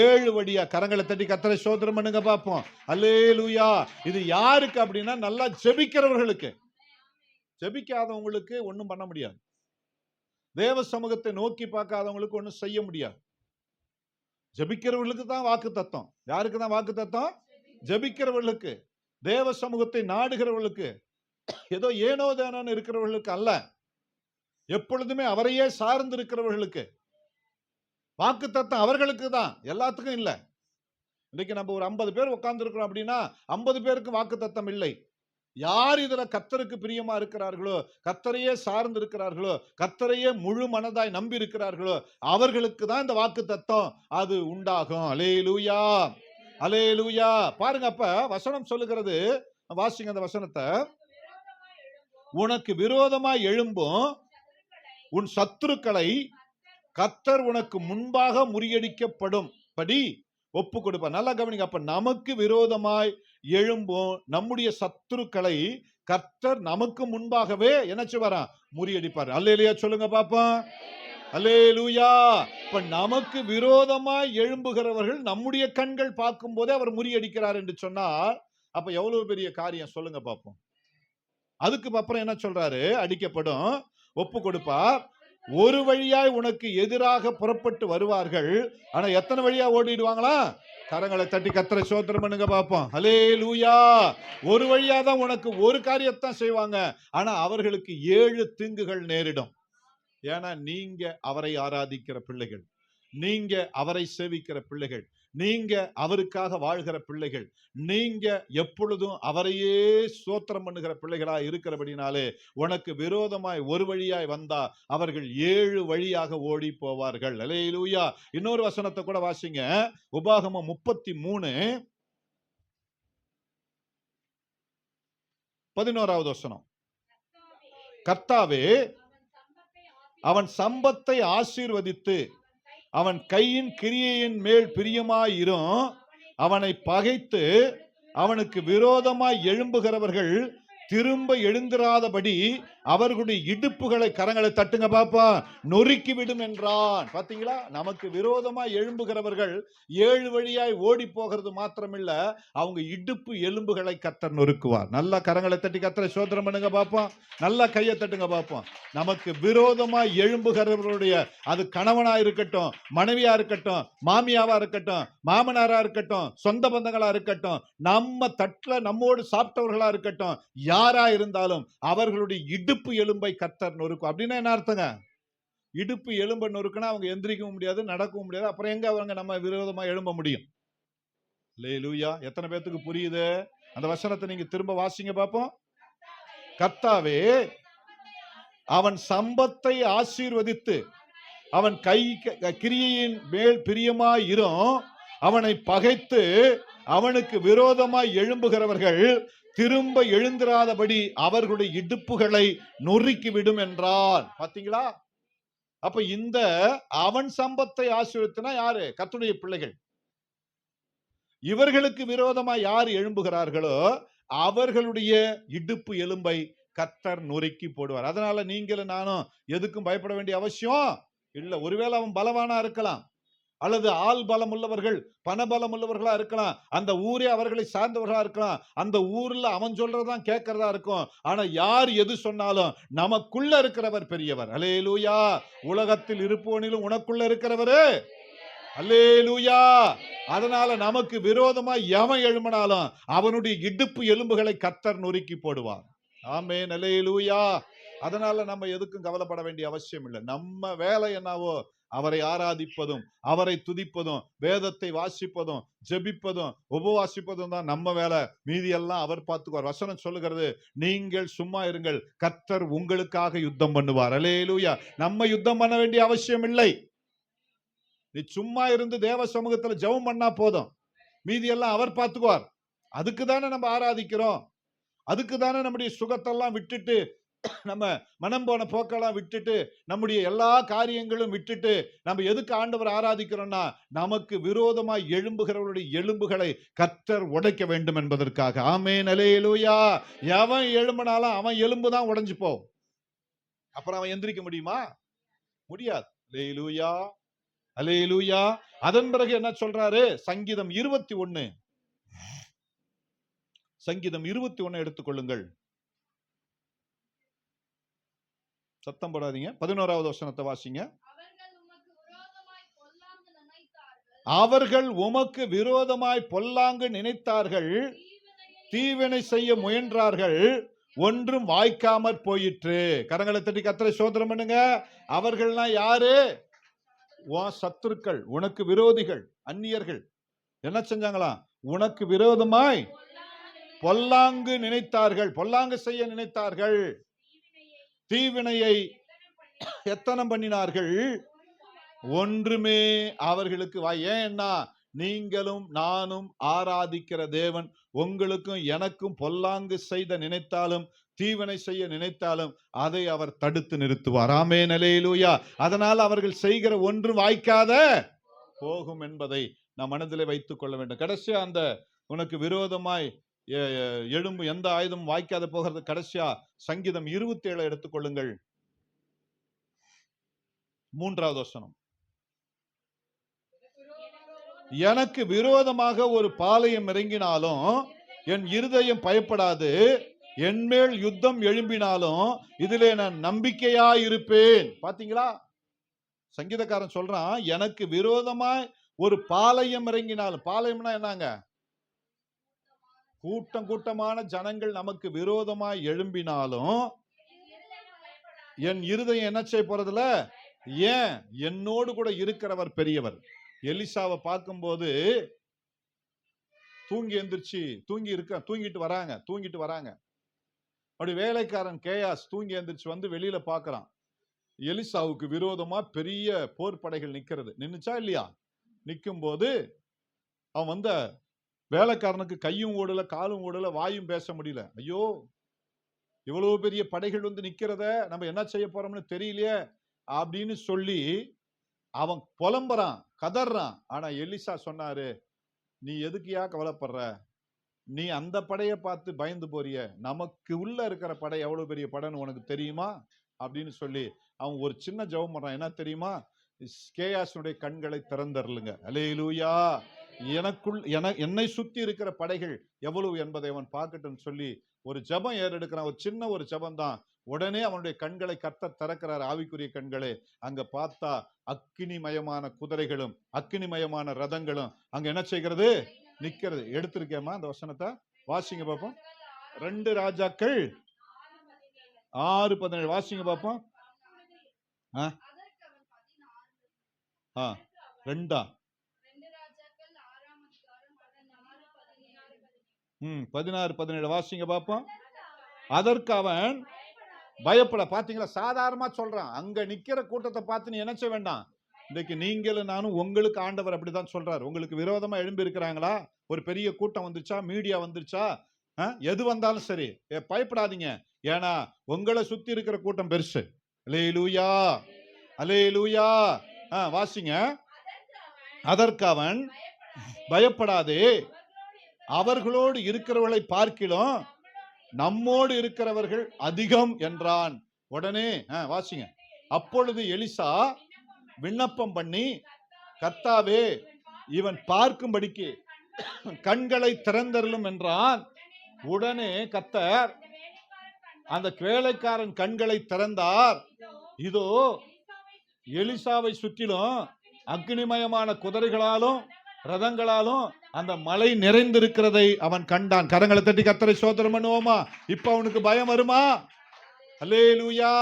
7 வழியா. கரங்களை தட்டி கர்த்தரை ஸ்தோத்திரம் பண்ணுங்க பாப்போம். அல்லேலூயா. இது யாருக்கு அப்படின்னா, நல்லா ஜெபிக்கிறவர்களுக்கு. ஜெபிக்காதவங்களுக்கு ஒண்ணும் பண்ண முடியாது. தேவ சமூகத்தை நோக்கி பார்க்காதவங்களுக்கு ஒண்ணும் செய்ய முடியாது. ஜெபிக்கிறவர்களுக்கு தான் வாக்கு தத்தம். யாருக்கு தான் வாக்கு தத்தம்? ஜெபிக்கிறவர்களுக்கு, தேவ சமூகத்தை நாடுகிறவர்களுக்கு, ஏதோ ஏனோ தானோன்னு இருக்கிறவர்களுக்கு அல்ல, எப்பொழுதுமே அவரையே சார்ந்து இருக்கிறவர்களுக்கு வாக்கு தத்தம் அவர்களுக்கு தான், எல்லாத்துக்கும் இல்ல. இன்னைக்கு நம்ம ஒரு 50 பேர் உட்கார்ந்து இருக்கிறோம் அப்படின்னா 50 பேருக்கு வாக்கு தத்தம் இல்லை. யார் இதுல கர்த்தருக்கு பிரியமா இருக்கிறார்களோ, கர்த்தரையே சார்ந்து இருக்கிறார்களோ, கர்த்தரையே முழு மனதாய் நம்பி இருக்கிறார்களோ அவர்களுக்கு தான் இந்த வாக்கு தத்தம் அது உண்டாகும். அல்லேலூயா, அல்லேலூயா. பாருங்க, அப்ப வசனம் சொல்லுகிறது, வாசிங்க அந்த வசனத்தை. உனக்கு விரோதமாய் எழும்பும் உன் சத்துருக்களை கர்த்தர் உனக்கு முன்பாக முறியடிக்கப்படும் படி ஒப்பு கொடுப்பார். நல்லா கவனிங்க. அப்ப நமக்கு விரோதமாய் எழும்பும் நம்முடைய சத்துருக்களை கர்த்தர் நமக்கு முன்பாகவே என்ன செய்வாரா? முறியடிப்பார். அல்லேலூயா சொல்லுங்க பாப்போம். அல்லேலூயா. இப்ப நமக்கு விரோதமாய் எழும்புகிறவர்கள் நம்முடைய கண்கள் பார்க்கும் போதே அவர் முறியடிக்கிறார் என்று சொன்னால் அப்ப எவ்வளவு பெரிய காரியம் சொல்லுங்க பாப்போம். அதுக்கு அப்புறம் என்ன சொல்றாரு? அடிக்கப்படும், ஒப்பு கொடுப்பார். ஒரு வழியாய் உனக்கு எதிராக புறப்பட்டு வருவார்கள், ஆனா எத்தனை வழியா ஓடிடுவாங்களா? கரங்களை தட்டி கர்த்தரை ஸ்தோத்திரம் பண்ணுங்க பாப்போம். அல்லேலூயா. ஒரு வழியா தான் உனக்கு ஒரு காரியத்தான் செய்வாங்க, ஆனா அவர்களுக்கு 7 தீங்குகள் நேரிடும். ஏன்னா நீங்க அவரை ஆராதிக்கிற பிள்ளைகள், நீங்க அவரை சேவிக்கிற பிள்ளைகள், நீங்க அவருக்காக வாழ்கிற பிள்ளைகள், நீங்க எப்பொழுதும் அவரையே ஸ்தோத்திரம் பண்ணுகிற பிள்ளைகளா இருக்கிறபடினாலே உனக்கு விரோதமாய் ஒரு வழியாய் வந்தா அவர்கள் 7 வழியாக ஓடி போவார்கள். அல்லேலூயா. இன்னொரு வசனத்தை கூட வாசிங்க. உபாகமம் 33:11 வசனம். கர்த்தாவே அவன் சம்பத்தை ஆசீர்வதித்து அவன் கையின் கிரியையின் மேல் பிரியமாயிரும். அவனை பகைத்து அவனுக்கு விரோதமாய் எழும்புகிறவர்கள் திரும்ப எழுந்திராதபடி அவர்களுடைய இடுப்புகளை, கரங்களை தட்டுங்க பாப்பா, நொறுக்கி விடும் என்றான். பாத்தீங்களா? நமக்கு விரோதமா எழும்புகிறவர்கள் 7 வழியாய் ஓடி போகிறது மாத்திரமில்ல, அவங்க இடுப்பு எலும்புகளை கர்த்தர் நொறுக்குவார். நல்லா கரங்களை தட்டி கர்த்தரை ஸ்தோத்திரம் பண்ணுங்க பாப்போம். நல்லா கையை தட்டுங்க பாப்போம். நமக்கு விரோதமா எழும்புகிறவர்களுடைய, அது கணவனா இருக்கட்டும், மனைவியா இருக்கட்டும், மாமியாவா இருக்கட்டும், மாமனாரா இருக்கட்டும், சொந்த பந்தங்களா இருக்கட்டும், நம்ம தட்டுல நம்மோடு சாப்பிட்டவர்களா இருக்கட்டும், யாரா இருந்தாலும் அவர்களுடைய இடுப்பு எலும்பை கர்த்தர் நொறுக்கும். அப்படின்னா என்ன அர்த்தங்க? இடுப்பு எலும்பை நொறுக்குனா அவங்க எந்திரிக்கவும் முடியாது, நடக்கவும் முடியாது. அப்புறம் எங்க அவங்க நம்ம விரோதமா எழும்ப முடியும்? அல்லேலூயா. எத்தனை பேத்துக்கு புரியுது? அந்த வசனத்தை நீங்க திரும்ப வாசிங்க பாப்போம். கர்த்தாவே அவன் சம்பத்தை ஆசீர்வதித்து அவன் கை கிரியையின் மேல் பிரியமாயிரும். அவனை பகைத்து அவனுக்கு விரோதமாய் எழும்புகிறவர்கள் திரும்ப எழுந்திராதபடி அவர்களுடைய இடுப்புகளை நொறுக்கி விடும் என்றான். பாத்தீங்களா? அப்ப இந்த அவன் சம்பத்தை ஆசீர்வதித்தனா யாரு? கர்த்தருடைய பிள்ளைகள். இவர்களுக்கு விரோதமா யார் எழும்புகிறார்களோ அவர்களுடைய இடுப்பு எலும்பை கர்த்தர் நொறுக்கி போடுவார். அதனால நீங்களும் நானும் எதுக்கும் பயப்பட வேண்டிய அவசியம் இல்ல. ஒருவேளை அவன் பலவானா இருக்கலாம், அல்லது ஆள் பலம் உள்ளவர்கள், பணபலம் உள்ளவர்களா இருக்கலாம், அந்த ஊரே அவர்களை சார்ந்தவர்களா இருக்கலாம், அந்த ஊர்ல அவன் சொல்றதான் கேட்கறதா இருக்கும். ஆனா யார் எது சொன்னாலும் நமக்குள்ள இருக்கிறவர் பெரியவர். அல்லேலூயா. உலகத்தில் இருப்பவனிலும் உனக்குள்ள இருக்கிறவரு. அல்லேலூயா. அதனால நமக்கு விரோதமா எவன் எழும்பினாலும் அவனுடைய இடுப்பு எலும்புகளை கர்த்தர் நொறுக்கி போடுவார். ஆமென். அல்லேலூயா. அதனால நம்ம எதுக்கும் கவலைப்பட வேண்டிய அவசியம் இல்லை. நம்ம வேலை என்னவோ அவரை ஆராதிப்பதும், அவரை துதிப்பதும், வேதத்தை வாசிப்பதும், ஜெபிப்பதும், உபவாசிப்பதும் தான் நம்ம வேலை. மீதி எல்லாம் அவர் பார்த்துக்குவார். வசனம் சொல்லுகிறது, நீங்கள் சும்மா இருங்கள், கர்த்தர் உங்களுக்காக யுத்தம் பண்ணுவார். அல்லேலூயா. நம்ம யுத்தம் பண்ண வேண்டிய அவசியம் இல்லை. நீ சும்மா இருந்து தேவ சமூகத்துல ஜெபம் பண்ணா போதும், மீதி எல்லாம் அவர் பார்த்துக்குவார். அதுக்கு தானே நம்ம ஆராதிக்கிறோம். அதுக்கு தானே நம்முடைய சுகத்தெல்லாம் விட்டுட்டு, நம்ம மனம் போன போக்கெல்லாம் விட்டுட்டு, நம்முடைய எல்லா காரியங்களும் விட்டுட்டு நம்ம எதுக்கு ஆண்டவர் ஆராதிக்கிறோம்னா, நமக்கு விரோதமா எழும்புகிறவருடைய எலும்புகளை கர்த்தர் உடைக்க வேண்டும் என்பதற்காக. ஆமென். அல்லேலூயா. எவன் எழும்பினாலும் அவன் எலும்பு தான் உடைஞ்சு போகும். அப்புறம் அவன் எந்திரிக்க முடியுமா? முடியாது. அல்லேலூயா. அல்லேலூயா. அதன் பிறகு என்ன சொல்றாரு? சங்கீதம் 21 எடுத்துக்கொள்ளுங்கள். சத்தம் போடாதீங்க. 11வது வசனத்தை வாசிங்க. அவர்கள் உமக்கு விரோதமாய் பொல்லாங்கு நினைத்தார்கள், தீவினை செய்ய முயன்றார்கள், ஒன்றும் வாய்க்காமற் போயிற்று. கரங்களை தட்டி கர்த்தரை ஸ்தோத்திரம் பண்ணுங்க. அவர்கள்லாம் யாரு? உன் சத்துருக்கள், உனக்கு விரோதிகள், அந்நியர்கள். என்ன செஞ்சாங்களா? உனக்கு விரோதமாய் பொல்லாங்கு நினைத்தார்கள், பொல்லாங்கு செய்ய நினைத்தார்கள், தீவினையை எத்தனம் பண்ணினார்கள், ஒன்றுமே அவர்களுக்கு ஏன்னா நீங்களும் நானும் ஆராதிக்கிற தேவன் உங்களுக்கும் எனக்கும் பொல்லாங்கு செய்த நினைத்தாலும், தீவினை செய்ய நினைத்தாலும் அதை அவர் தடுத்து நிறுத்துவார். ஆமென். அல்லேலூயா. அதனால் அவர்கள் செய்கிற ஒன்று வாய்க்காத போகும் என்பதை நாம் மனதிலே வைத்துக் கொள்ள வேண்டும். கடைசியா அந்த உனக்கு விரோதமாய் எழும்பு எந்த ஆயுதம் வாய்க்காத போகிறது. கடைசியா சங்கீதம் 27 எடுத்துக்கொள்ளுங்கள். 3வது வசனம். எனக்கு விரோதமாக ஒரு பாளையம் இறங்கினாலும் என் இருதயம் பயப்படாது, என்மேல் யுத்தம் எழும்பினாலும் இதிலே நான் நம்பிக்கையா இருப்பேன். பாத்தீங்களா? சங்கீதக்காரன் சொல்றான், எனக்கு விரோதமாய் ஒரு பாளையம் இறங்கினாலும். பாளையம்னா என்னங்க? கூட்டம் கூட்டமான ஜனங்கள் நமக்கு விரோதமாய் எழும்பினாலும் என் இருதயம் என்ன செய்ய போறதில்ல. ஏன்? என்னோடு கூட இருக்கிறவர் பெரியவர். எலிசாவை பார்க்கும்போது தூங்கிட்டு வராங்க. அப்படி வேலைக்காரன் கேயாஸ் தூங்கி எந்திரிச்சு வந்து வெளியில பாக்குறான். எலிசாவுக்கு விரோதமா பெரிய போர் படைகள் நின்னுச்சா இல்லையா? நிக்கும் போது அவன் வந்த வேலைக்காரனுக்கு கையும் ஓடல, காலும் ஓடல, வாயும் பேச முடியல. ஐயோ, இவ்வளவு பெரிய படைகள் வந்து நிக்கிறத நம்ம என்ன செய்ய போறோம்னு தெரியலையே அப்படின்னு சொல்லி அவன் புலம்புறான், கதறான். ஆனா எலிசா சொன்னாரு, நீ எதுக்கியா கவலைப்படுற? நீ அந்த படையை பார்த்து பயந்து போறிய, நமக்கு உள்ள இருக்கிற படை எவ்வளவு பெரிய படைன்னு உனக்கு தெரியுமா அப்படின்னு சொல்லி அவன் ஒரு சின்ன ஜெபம் பண்றான். என்ன தெரியுமா? கேயாசுடைய கண்களை திறந்தருளுங்க. அல்லேலூயா. என்னை சுத்தி இருக்கிற படைகள் எவ்வளவு என்பதை அவன் பார்க்கட்டும் சொல்லி ஒரு ஜெபம் ஏறெடுக்கிறான். ஒரு சின்ன ஒரு ஜெபம் தான். உடனே அவனுடைய கண்களை கர்த்தர் திறக்கிறார், ஆவிக்குரிய கண்களே. அங்க பார்த்தா அக்கினிமயமான குதிரைகளும் அக்கினிமயமான ரதங்களும் அங்க என்ன செய்கிறது? நிக்கிறது. எடுத்திருக்கேமா அந்த வசனத்தை? வாசிங்க பாப்போம். 2 ராஜாக்கள் 6:17 வாசிங்க பாப்போம். 16-17 வாசிங்க பாப்போம். அதற்கு அவன் பயப்பட. பாத்தீங்களா, சாதாரணமா சொல்றான். அங்க நிக்கிற கூட்டத்தை பார்த்து நீ நினைச்ச வேண்டாம். இன்றைக்கு நீங்களும் நானும் உங்களுக்கு ஆண்டவர் அப்படிதான் சொல்றாரு. உங்களுக்கு விரோதமா எழும்பி இருக்கிறாங்களா? ஒரு பெரிய கூட்டம் வந்துருச்சா, மீடியா வந்துருச்சா, எது வந்தாலும் சரி பயப்படாதீங்க. ஏன்னா உங்களை சுத்தி இருக்கிற கூட்டம் பெருசு. அல்லேலூயா, அல்லேலூயா. வாசிங்க. அதற்கு அவன் பயப்படாதே, அவர்களோடு இருக்கிறவர்களை பார்க்கிலும் நம்மோடு இருக்கிறவர்கள் அதிகம் என்றான். உடனே வாசிங்க. அப்பொழுது எலிசா விண்ணப்பம் பண்ணி, கர்த்தாவே, இவன் பார்க்கும்படிக்கு கண்களை திறந்தருளும் என்றான். உடனே கர்த்தர் அந்த வேலைக்காரன் கண்களை திறந்தார். இதோ எலிசாவை சுற்றிலும் அக்னிமயமான குதிரைகளாலும் ரதங்களாலும் அந்த மலை நிறைந்திருக்கிறதை அவன் கண்டான். கரங்களை தட்டி கர்த்தரை ஸ்தோத்திரம் பண்ணுவோமா? இப்ப அவனுக்கு பயம் வருமா? அல்லேலூயா.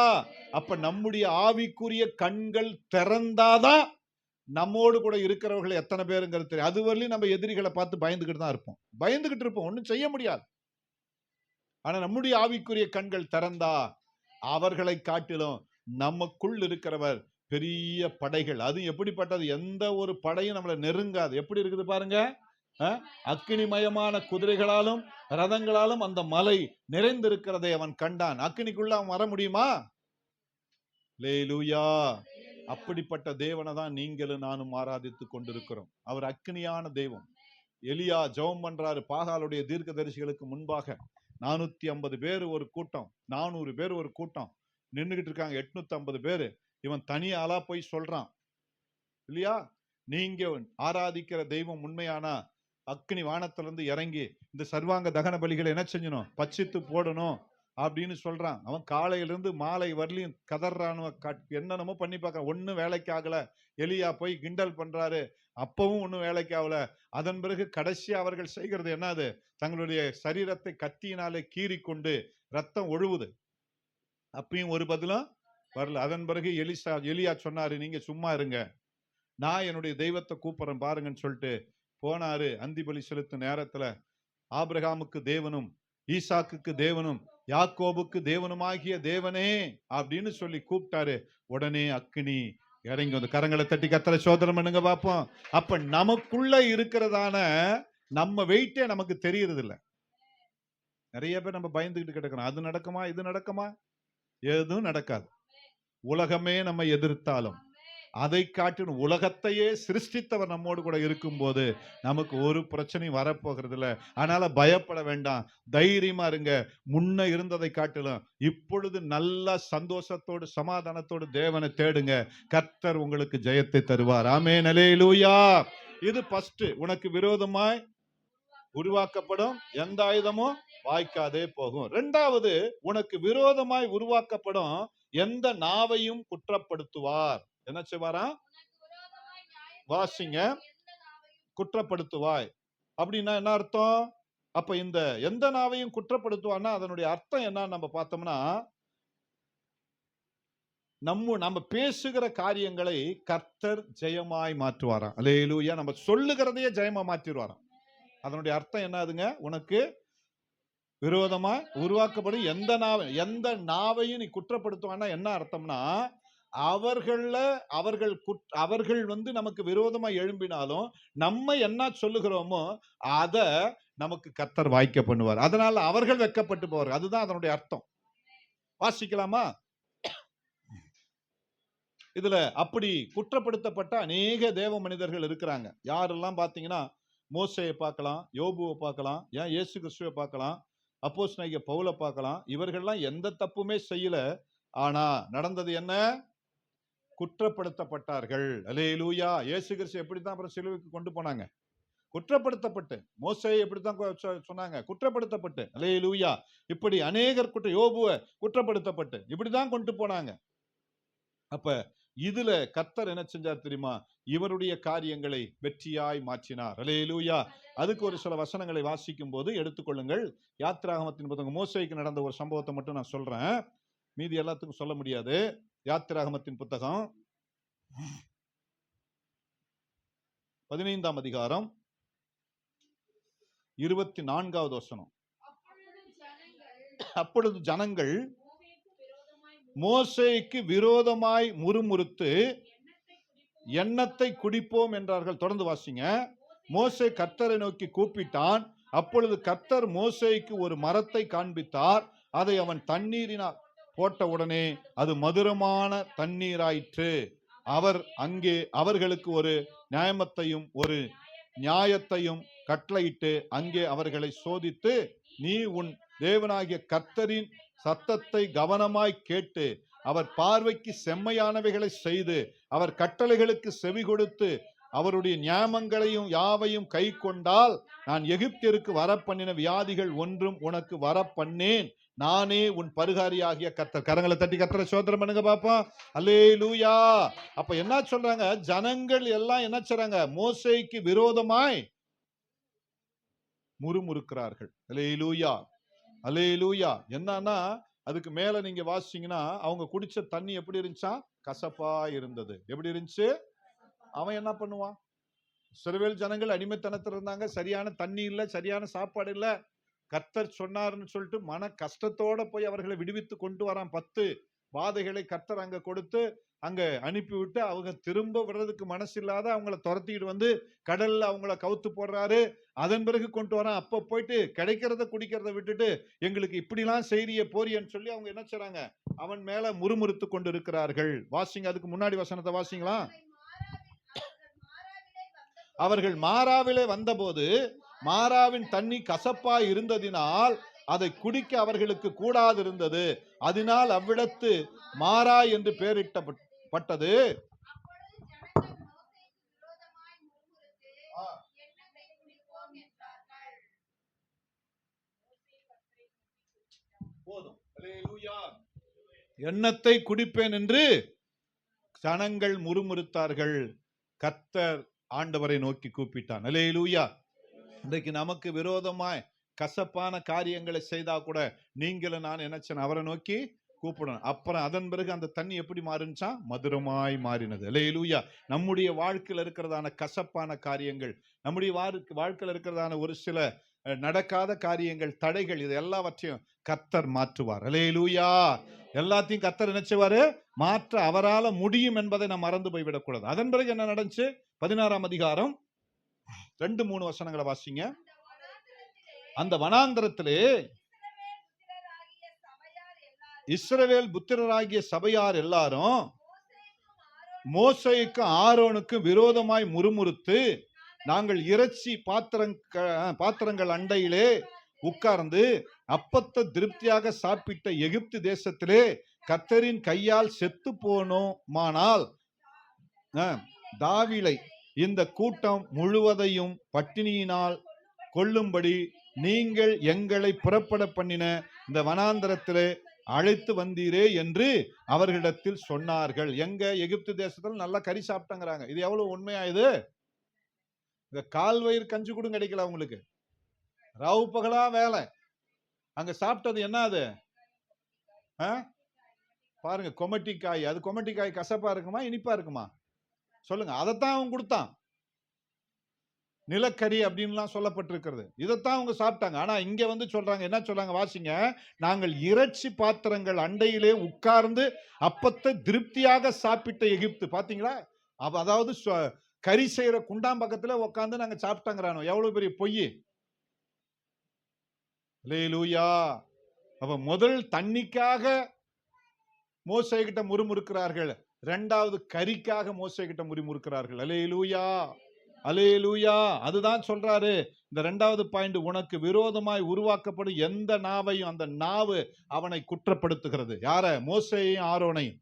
அப்ப நம்முடைய ஆவிக்குரிய கண்கள் திறந்தாதான் நம்மோடு கூட இருக்கிறவர்கள் எத்தனை பேருங்கிறது தெரியும். அதுவரையிலும் நம்ம எதிரிகளை பார்த்து பயந்துகிட்டு தான் இருப்போம், ஒன்னும் செய்ய முடியாது. ஆனா நம்முடைய ஆவிக்குரிய கண்கள் திறந்தா அவர்களை காட்டிலும் நமக்குள் இருக்கிறவர் பெரிய படைகள். அது எப்படிப்பட்டது? எந்த ஒரு படையும் நம்மளை நெருங்காது. எப்படி இருக்குது பாருங்க. அக்கினிமயமான குதிரைகளாலும் ரதங்களாலும் அந்த மலை நிறைந்திருக்கிறதை அவன் கண்டான். அக்கினிக்குள்ள அவன் வர முடியுமா? அல்லேலூயா. அப்படிப்பட்ட தேவனை தான் நீங்களும் நானும் ஆராதித்து கொண்டிருக்கிறோம். அவர் அக்கினியான தெய்வம். எலியா ஜெபம் பண்றாரு பாகாலுடைய தீர்க்கதரிசிகளுக்கு முன்பாக. 450 பேர் ஒரு கூட்டம், 400 பேர் ஒரு கூட்டம் நின்றுகிட்டு இருக்காங்க. 850 பேரு. இவன் தனியாளா போய் சொல்றான் இல்லையா, நீங்க ஆராதிக்கிற தெய்வம் உண்மையானா அக்னி வானத்திலிருந்து இறங்கி இந்த சர்வாங்க தகன பலிகளை என்ன செஞ்சணும்? பட்சித்து போடணும் அப்படின்னு சொல்றான். அவன் காலையிலிருந்து மாலை வரலையும் கதறானுவ என்னென்னமோ பண்ணி பார்க்க, ஒன்னும் வேலைக்கு ஆகல. எலியா போய் கிண்டல் பண்றாரு, அப்பவும் ஒன்னும் வேலைக்கு ஆகல. அதன் பிறகு கடைசி அவர்கள் செய்கிறது என்னது? தங்களுடைய சரீரத்தை கத்தியினாலே கீறி கொண்டு ரத்தம் ஒழுவுது. அப்பயும் ஒரு பதிலும் வரல. அதன் பிறகு எலியா சொன்னாரு, நீங்க சும்மா இருங்க, நான் என்னுடைய தெய்வத்தை கூப்பிடுறேன் பாருங்கன்னு சொல்லிட்டு போனாரு. அந்தி பலி செலுத்தும் நேரத்துல ஆபிரகாமுக்கு தேவனும் ஈசாக்குக்கு தேவனும் யாக்கோபுக்கு தேவனுமாகிய தேவனே அப்படின்னு சொல்லி கூப்பிட்டாரு. உடனே அக்கினி இறங்கி வந்து கரங்களை தட்டி கர்த்தரை சோதனம் பண்ணுங்க பாப்போம். அப்ப நமக்குள்ள இருக்கிறதான நம்ம வெயிட்டே நமக்கு தெரியறது இல்லை. நிறைய பேர் நம்ம பயந்துகிட்டு கிடக்கிறோம். அது நடக்குமா, இது நடக்குமா? எதுவும் நடக்காது. உலகமே நம்ம எதிர்த்தாலும் அதை காட்டிலும் உலகத்தையே சிருஷ்டித்தவர் நம்மோடு கூட இருக்கும் போது நமக்கு ஒரு பிரச்சனையும் வரப்போகிறது இல்லை. அதனால பயப்பட வேண்டாம், தைரியமா இருங்க. முன்ன இருந்ததை காட்டிலும் இப்பொழுது நல்ல சந்தோஷத்தோடு சமாதானத்தோடு தேவனை தேடுங்க. கர்த்தர் உங்களுக்கு ஜெயத்தை தருவார். ஆமென், அல்லேலூயா. இது ஃபர்ஸ்ட். உனக்கு விரோதமாய் உருவாக்கப்படும் எந்த ஆயுதமும் வாய்க்காதே போகும். இரண்டாவது, உனக்கு விரோதமாய் உருவாக்கப்படும் எந்த நாவையும் குற்றப்படுத்துவார். என்ன செய்வாரா? வாசிங்க. குற்றப்படுத்துவாய் அப்படின்னா என்ன அர்த்தம்? அப்ப இந்த எந்த நாவையும் குற்றப்படுத்துவான்னா அதனுடைய அர்த்தம் என்னன்னு நம்ம பார்த்தோம்னா, நம்ம பேசுகிற காரியங்களை கர்த்தர் ஜெயமாய் மாற்றுவாராம். அல்லேலூயா. நம்ம சொல்லுகிறதையே ஜெயமா மாற்றிடுவாராம். அதனுடைய அர்த்தம் என்னதுங்க? உனக்கு விரோதமா உருவாக்கப்படும் எந்த நாவையும் நீ குற்றப்படுத்துவான்னா என்ன அர்த்தம்னா, அவர்கள் நமக்கு விரோதமா எழும்பினாலும் நம்ம என்ன சொல்லுகிறோமோ அத நமக்கு கர்த்தர் வாய்க்க பண்ணுவார். அதனால அவர்கள் வெட்கப்பட்டு போவார். அதுதான் அதனுடைய அர்த்தம். வாசிக்கலாமா? இதுல அப்படி குற்றப்படுத்தப்பட்ட அநேக தேவ மனிதர்கள் இருக்கிறாங்க. யாரெல்லாம் பாத்தீங்கன்னா, மோசேயை பார்க்கலாம், யோபுவை பார்க்கலாம், ஏன் இயேசு கிறிஸ்துவை பார்க்கலாம், அப்போஸ்தலனாகிய பவுலை பார்க்கலாம். இவர்கள்லாம் எந்த தப்புமே செய்யல. ஆனா நடந்தது என்ன? குற்றப்படுத்தப்பட்டார்கள். அல்லேலூயா. இயேசு கிறிஸ்து எப்படித்தான் அப்புறம் சிலுவைக்கு கொண்டு போனாங்க? குற்றப்படுத்தப்பட்டு. மோசேயை எப்படித்தான் சொன்னாங்க? குற்றப்படுத்தப்பட்டு. அல்லேலூயா. இப்படி அநேகர் யோபுவை குற்றப்படுத்தப்பட்டு இப்படிதான் கொண்டு போனாங்க. அப்ப இதுல கர்த்தர் என்ன செஞ்சார் தெரியுமா? இவருடைய காரியங்களை வெற்றியாய் மாற்றினார். அல்லேலூயா. அதுக்கு ஒரு சில வசனங்களை வாசிக்கும் போது எடுத்துக்கொள்ளுங்கள். யாத்திராகமத்தின் புத்தகம், மோசேக்கு நடந்த ஒரு சம்பவத்தை மட்டும் நான் சொல்றேன், மீதி எல்லாத்துக்கும் சொல்ல முடியாது. யாத்திராகமத்தின் புத்தகம் 15ஆம் அதிகாரம் 24வது வசனம். அப்பொழுது ஜனங்கள் மோசேக்கு விரோதமாய் முறுமுறுத்து எண்ணத்தை குடிப்போம் என்றார்கள். தொடர்ந்து வாசிங்க. மோசே கர்த்தரை நோக்கி கூப்பிட்டான். அப்பொழுது கர்த்தர் மோசேக்கு ஒரு மரத்தை காண்பித்தார். அதை அவன் தண்ணீரினால் போட்ட உடனே அது மதுரமான தண்ணீராயிற்று. அவர் அங்கே அவர்களுக்கு ஒரு நியாயத்தையும் கட்டளையிட்டு அங்கே அவர்களை சோதித்து, நீ உன் தேவனாகிய கர்த்தரின் சத்தத்தை கவனமாய் கேட்டு அவர் பார்வைக்கு செம்மையானவைகளை செய்து அவர் கட்டளைகளுக்கு செவி கொடுத்து அவருடைய நியாயங்களையும் யாவையும் கை கொண்டால் நான் எகிப்திற்கு வரப்பண்ணின வியாதிகள் ஒன்றும் உனக்கு வரப்பண்ணேன். நானே உன் பரிகாரியாகிய கர்த்தர். கரங்களை தட்டி கர்த்தரை ஸ்தோத்திரம் பண்ணுங்க பாப்போம். அல்லேலூயா. அப்ப என்ன சொல்றாங்க? ஜனங்கள் எல்லாம் என்ன செய்றாங்க? மோசேக்கு விரோதமாய் முறுமுறுக்கிறார்கள். அல்லேலூயா. அல்லேலூயா. என்னன்னா அதுக்கு மேல நீங்க வாசிச்சீங்கன்னா, அவங்க குடிச்ச தண்ணி எப்படி இருந்துச்சா? கசப்பா இருந்தது. எப்படி இருந்துச்சு? அவன் என்ன பண்ணுவான்? இஸ்ரவேல் ஜனங்கள் அடிமைத்தனத்தில் இருந்தாங்க. சரியான தண்ணி இல்ல, சரியான சாப்பாடு இல்ல. கர்த்தர் சொன்னார்னு சொல்லிட்டு மன கஷ்டத்தோட போய் அவர்களை விடுவித்து கொண்டு வரான். 10 வாதைகளை கர்த்தர் அங்க கொடுத்து அங்க அனுப்பிவிட்டு அவங்க திரும்ப விடுறதுக்கு மனசு இல்லாத அவங்கள துரத்திட்டு வந்து கடல்ல அவங்கள கவுத்து போடுறாரு. அதன் பிறகு கொண்டு வரான். அப்ப போயிட்டு கிடைக்கிறத குடிக்கிறத விட்டுட்டு எங்களுக்கு இப்படிலாம் செய்திய போறியன்னு சொல்லி அவங்க என்ன செய்றாங்க? அவன் மேல முறுமுறுத்து கொண்டு இருக்கிறார்கள். வாசிங்க. அதுக்கு முன்னாடி வசனத்தை வாசிங்களா? அவர்கள் மாராவிலே வந்தபோது மாராவின் தண்ணி கசப்பா இருந்ததினால் அதை குடிக்க அவர்களுக்கு கூடாது இருந்தது. அதனால் அவ்விடத்து மாரா என்று பெயரிட்டப்பட்டது. எண்ணத்தை குடிப்பேன் என்று ஜனங்கள் முறுமுறுத்தார்கள். கர்த்தர் ஆண்டவரை நோக்கி கூப்பிட்டான். அல்லேலூயா. இன்றைக்கு நமக்கு விரோதமாய் கசப்பான காரியங்களை செய்தா கூட நீங்களும் நான் என்ன அவரை நோக்கி கூப்பிடணும். அப்புறம் அதன் பிறகு அந்த தண்ணி எப்படி மாறுச்சா? மதுரமாய் மாறினது. அல்லேலூயா. நம்முடைய வாழ்க்கையில் இருக்கிறதான கசப்பான காரியங்கள், நம்முடைய வாழ்க்கையில் இருக்கிறதான ஒரு சில நடக்காத காரியங்கள், தடைகள், இது எல்லாவற்றையும் கர்த்தர் மாற்றுவார். அல்லேலூயா. எல்லாத்தையும் கர்த்தர் நினைச்சுவாரு மாற்ற அவரால முடியும் என்பதை நாம் மறந்து போய்விடக்கூடாது. அதன் பிறகு என்ன நடந்துச்சு? 16ஆம் அதிகாரம் 2-3 வசனங்களை வாசிங்க. அந்த வனாந்தரத்திலே இஸ்ரவேல் புத்திரராகிய சபையார் எல்லாரும் மோசேக்கும் ஆரோனுக்கும் விரோதமாய் முறுமுறுத்து, நாங்கள் இறைச்சி பாத்திரங்கள் அண்டையிலே உட்கார்ந்து அப்பத்தை திருப்தியாக சாப்பிட்ட எகிப்து தேசத்திலே கர்த்தரின் கையால் செத்து போனோமானால் தாவீதை இந்த கூட்டம் முழுவதையும் பட்டினியினால் கொல்லும்படி நீங்கள் எங்களை புறப்பட பண்ணின இந்த வனாந்தரத்திலே அழைத்து வந்தீரே என்று அவர்களிடத்தில் சொன்னார்கள். எங்க? எகிப்து தேசத்துல நல்லா கறி சாப்பிட்டாங்கிறாங்க. இது எவ்வளவு உண்மையா? இது கால் வயிறு கஞ்சி கூட கிடைக்கல அவங்களுக்கு. ராவு பகலா வேலை. அங்க சாப்பிட்டது என்ன? அது பாருங்க, கொமட்டிக்காய். அது கொமட்டிக்காய் கசப்பா இருக்குமா இனிப்பா இருக்குமா சொல்லுங்க? அதைத்தான் அவன் கொடுத்தான். நிலக்கரி அப்படின்லாம் சொல்லப்பட்டிருக்கிறது. இதைத்தான் அவங்க சாப்பிட்டாங்க. ஆனா இங்க வந்து சொல்றாங்க, என்ன சொல்றாங்க வாசிங்க. நாங்கள் இறைச்சி பாத்திரங்கள் அண்டையிலே உட்கார்ந்து அப்பத்தை திருப்தியாக சாப்பிட்ட எகிப்து. பாத்தீங்களா? அதாவது கறி செய்யற குண்டாம்பக்கத்துல உட்கார்ந்து நாங்க சாப்பிட்டாங்கிறானோ. எவ்வளவு பெரிய பொய். அல்லேலூயா. அப்ப முதல் தண்ணிக்காக மோசே கிட்ட முறுமுறுக்கிறார்கள், இரண்டாவது கரிக்காக மோசே கிட்ட முறுமுறுக்கிறார்கள். அல்லேலூயா, அல்லேலூயா. அதுதான் சொல்றாரு இந்த இரண்டாவது பாயிண்ட். உனக்கு விரோதமாய் உருவாக்கப்படும் எந்த நாவையும் அந்த நாவு அவனை குற்றப்படுத்துகிறது. யார? மோசேயையும் ஆரோனையும்.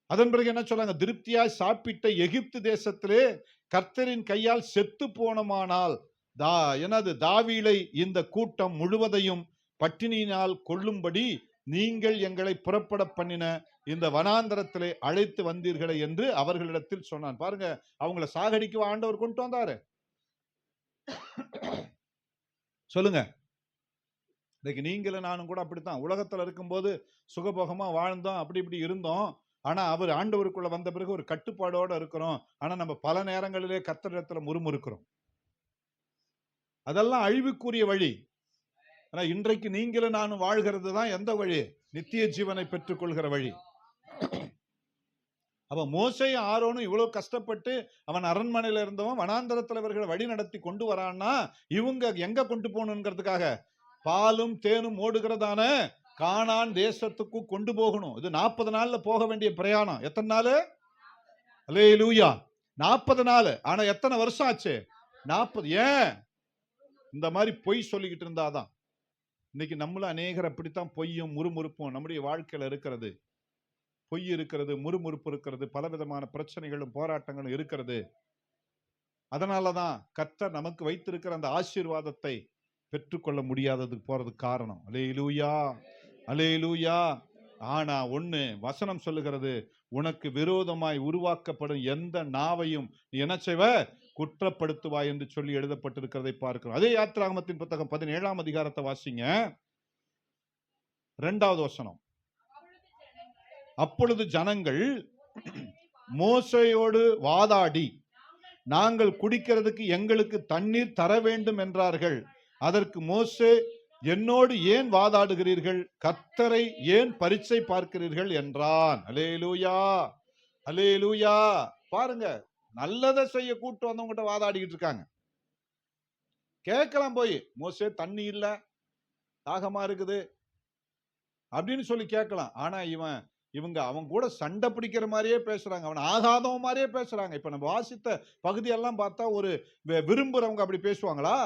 அதன் பிறகு என்ன சொல்றாங்க? திருப்தியாய் சாப்பிட்ட எகிப்து தேசத்திலே கர்த்தரின் கையால் செத்து போனமானால் எனது தாவீதை இந்த கூட்டம் முழுவதையும் பட்டினியினால் கொள்ளும்படி நீங்கள் எங்களை புறப்பட பண்ணின இந்த வனாந்தரத்திலே அழைத்து வந்தீர்களே என்று அவர்களிடத்தில் சொன்னான். பாருங்க, அவங்களை சாகடிக்க ஆண்டவர் கொண்டு வந்தாரு. சொல்லுங்க. இன்னைக்கு நீங்களும் நானும் கூட அப்படித்தான். உலகத்துல இருக்கும்போது சுகபோகமா வாழ்ந்தோம், அப்படி இப்படி இருந்தோம். ஆனா அவர் ஆண்டவருக்குள்ள வந்த பிறகு ஒரு கட்டுப்பாடோட இருக்கிறோம். ஆனா நம்ம பல நேரங்களிலே கர்த்தரிடத்துல முறுமுறுக்கிறோம். அதெல்லாம் அழிவுக்குரிய வழி. ஆனா இன்றைக்கு நீங்களும் நானும் வாழ்கிறது தான் எந்த வழி? நித்திய ஜீவனை பெற்றுக் கொள்கிற வழி. அப்ப மோசேயும் ஆரோனும் இவ்வளவு கஷ்டப்பட்டு அவன் அரண்மனையில இருந்தவன் வனாந்தரத்தில் இவர்களை வழி நடத்தி கொண்டு வரான்னா இவங்க எங்க கொண்டு போகணுங்கிறதுக்காக பாலும் தேனும் ஓடுகிறதான கானான் தேசத்துக்கு கொண்டு போகணும். இது 40 நாள்ல போக வேண்டிய பிரயாணம். எத்தனை நாள்? அல்லேலூயா, 40 நாள். ஆனா எத்தனை வருஷம் ஆச்சு? 40. ஏன் இந்த மாதிரி பொய் சொல்லிக்கிட்டு இருந்தாதான். இன்னைக்கு நம்மளும் அநேகர் அப்படித்தான் பொய்யும் முறுமுறுப்பும் நம்முடைய வாழ்க்கையில இருக்கிறது. பொய் இருக்கிறது, முறுமுறுப்பு இருக்கிறது, பலவிதமான பிரச்சனைகளும் போராட்டங்களும் இருக்கிறது. அதனாலதான் கர்த்தர் நமக்கு வைத்திருக்கிற அந்த ஆசீர்வாதத்தை பெற்றுக்கொள்ள முடியாததுக்கு போறதுக்கு காரணம். அல்லேலூயா, அல்லேலூயா. ஆனா ஒண்ணு வசனம் சொல்லுகிறது, உனக்கு விரோதமாய் உருவாக்கப்படும் எந்த நாவையும் நீ என்ன செய்வ? குற்றப்படுத்துவாய் என்று சொல்லி எழுதப்பட்டிருக்கிறதை பார்க்கிறோம். அதே யாத்திராகமத்தின் புத்தகம் 17ஆம் அதிகாரத்தை வாசிங்க, 2வது வசனம். அப்பொழுது ஜனங்கள் மோசேயோடு வாதாடி, நாங்கள் குடிக்கிறதுக்கு எங்களுக்கு தண்ணீர் தர வேண்டும் என்றார்கள். அதற்கு மோசே, என்னோடு ஏன் வாதாடுகிறீர்கள்? கர்த்தரை ஏன் பரீட்சை பார்க்கிறீர்கள் என்றான். அல்லேலூயா, அல்லேலூயா. பாருங்க, நல்லதை செய்ய கூட்டு வந்தவங்க வாதாடிக்கிட்டு இருக்காங்க. கேட்கலாம் போய், மோசே தண்ணி இல்ல, தாகமா இருக்குது அப்படின்னு சொல்லி கேட்கலாம். ஆனா இவங்க அவங்க கூட சண்டை பிடிக்கிற மாதிரியே பேசுறாங்க, அவன் ஆகாதவன் மாதிரியே பேசுறாங்க. இப்ப நம்ம வாசித்த பகுதியெல்லாம் பார்த்தா ஒரு விரும்புறவங்க அப்படி பேசுவாங்களா?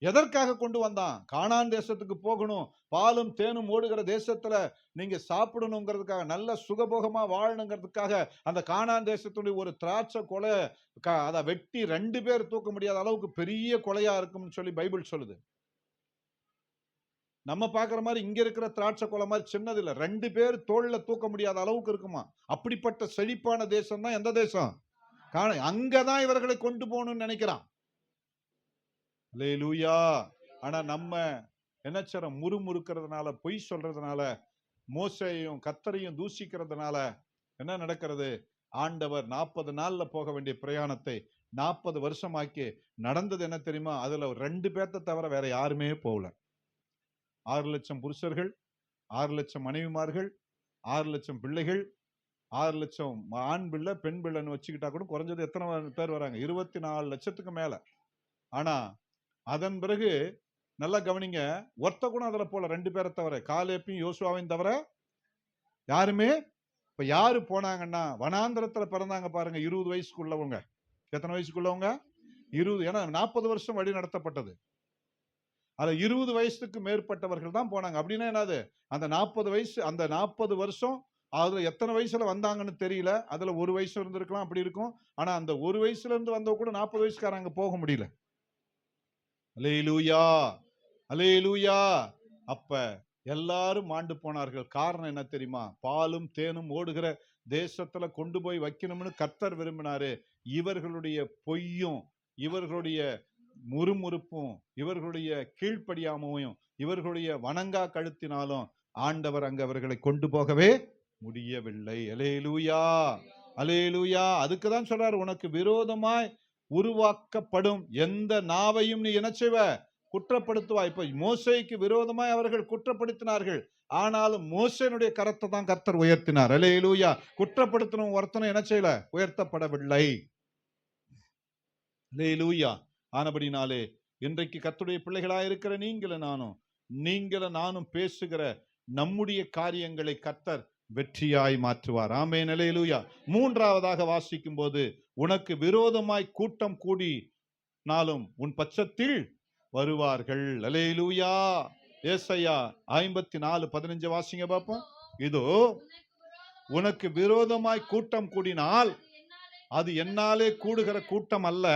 எதற்காக கொண்டு வந்தான்? கானான் தேசத்துக்கு போகணும், பாலும் தேனும் ஓடுகிற தேசத்துல நீங்க சாப்பிடணுங்கிறதுக்காக, நல்ல சுகபோகமா வாழணுங்கிறதுக்காக. அந்த கானான் தேசத்துடைய ஒரு திராட்சை கொலை அதை வெட்டி 2 பேர் தூக்க முடியாத அளவுக்கு பெரிய கொலையா இருக்கும்னு சொல்லி பைபிள் சொல்லுது. நம்ம பாக்குற மாதிரி இங்க இருக்கிற திராட்சை கொலை மாதிரி சின்னது இல்ல, 2 பேர் தோல்ல தூக்க முடியாத அளவுக்கு இருக்குமா. அப்படிப்பட்ட செழிப்பான தேசம் தான் எந்த தேசம்? அங்கதான் இவர்களை கொண்டு போகணும்னு நினைக்கிறான். அல்லேலூயா. ஆனா நம்ம என்ன செய்றோம்? முறுமுறுக்கிறதுனால, பொய் சொல்றதுனால, மோசேயையும் கர்த்தரையும் தூஷிக்கிறதுனால என்ன நடக்கிறது? ஆண்டவர் 40 நாள்ல போக வேண்டிய பிரயாணத்தை 40 வருஷமாக்கி நடந்தது என்ன தெரியுமா? அதுல 2 பேர்த்த தவிர வேற யாருமே போகல. 6 லட்சம் புருஷர்கள், 6 லட்சம் மனைவிமார்கள், 6 லட்சம் பிள்ளைகள், 6 லட்சம் ஆண் பிள்ளை பெண் பிள்ளைன்னு வச்சுக்கிட்டா கூட குறைஞ்சது எத்தனை பேர் வராங்க? 24 லட்சத்துக்கு மேல. ஆனா அதன் பிறகு நல்லா கவனிங்க, ஒருத்த கூட அதுல போல, 2 பேரை தவிர, காலேப்பையும் யோசுவாவையும் தவிர யாருமே. இப்ப யாரு போனாங்கன்னா, வனாந்தரத்துல பிறந்தாங்க பாருங்க, 20 வயசுக்குள்ளவங்க. எத்தனை வயசுக்குள்ளவங்க? 20. ஏன்னா 40 வருஷம் வழி நடத்தப்பட்டது. அதுல 20 வயசுக்கு மேற்பட்டவர்கள் தான் போனாங்க. அப்படின்னா என்னது? அந்த 40 வயசு, அந்த 40 வருஷம் அதுல எத்தனை வயசுல வந்தாங்கன்னு தெரியல. அதுல 1 வயசு இருந்திருக்கலாம், அப்படி இருக்கும். ஆனா அந்த 1 வயசுல இருந்து வந்தவங்க கூட 40 வயசுக்காரங்க போக முடியல. அல்லேலூயா, அல்லேலூயா. அப்ப எல்லாரும் மாண்டு போனார்கள். காரணம் என்ன தெரியுமா? பாலும் தேனும் ஓடுகிற தேசத்துல கொண்டு போய் வைக்கணும்னு கர்த்தர் விரும்பினாரு. இவர்களுடைய பொய்யும், இவர்களுடைய முறுமுறுப்பும், இவர்களுடைய கீழ்ப்படியாமையும், இவர்களுடைய வணங்கா கழுத்தினாலும் ஆண்டவர் அங்கு அவர்களை கொண்டு போகவே முடியவில்லை. அல்லேலூயா, அல்லேலூயா. அதுக்கு தான் சொல்றாரு, உனக்கு விரோதமாய் உருவாக்கப்படும் எந்த நாவையும் நீ என்ன செய்வ? குற்றப்படுத்துவா. இப்ப மோசேக்கு விரோதமாய் அவர்கள் குற்றப்படுத்தினார்கள். ஆனாலும் மோசேனுடைய கரத்தை தான் கர்த்தர் உயர்த்தினார். அல்லேலூயா. குற்றப்படுத்தணும் ஒருத்தனும் என்ன செய்யல? உயர்த்தப்படவில்லை. அல்லேலூயா. ஆனபடினாலே இன்றைக்கு கர்த்தருடைய பிள்ளைகளாயிருக்கிற நீங்களும் நானும் பேசுகிற நம்முடைய காரியங்களை கர்த்தர் வெற்றியாய் மாற்றுவார். ஆமென், அல்லேலூயா. மூன்றாவதாக வாசிக்கும் போது, உனக்கு விரோதமாய் கூட்டம் கூடினாலும் உன் பட்சத்தில் வருவார்கள். அல்லேலூயா. ஏசாயா 54:15 வாசிங்க பாப்போம். இதோ உனக்கு விரோதமாய் கூட்டம் கூடினால் அது என்னாலே கூடுகிற கூட்டம் அல்ல,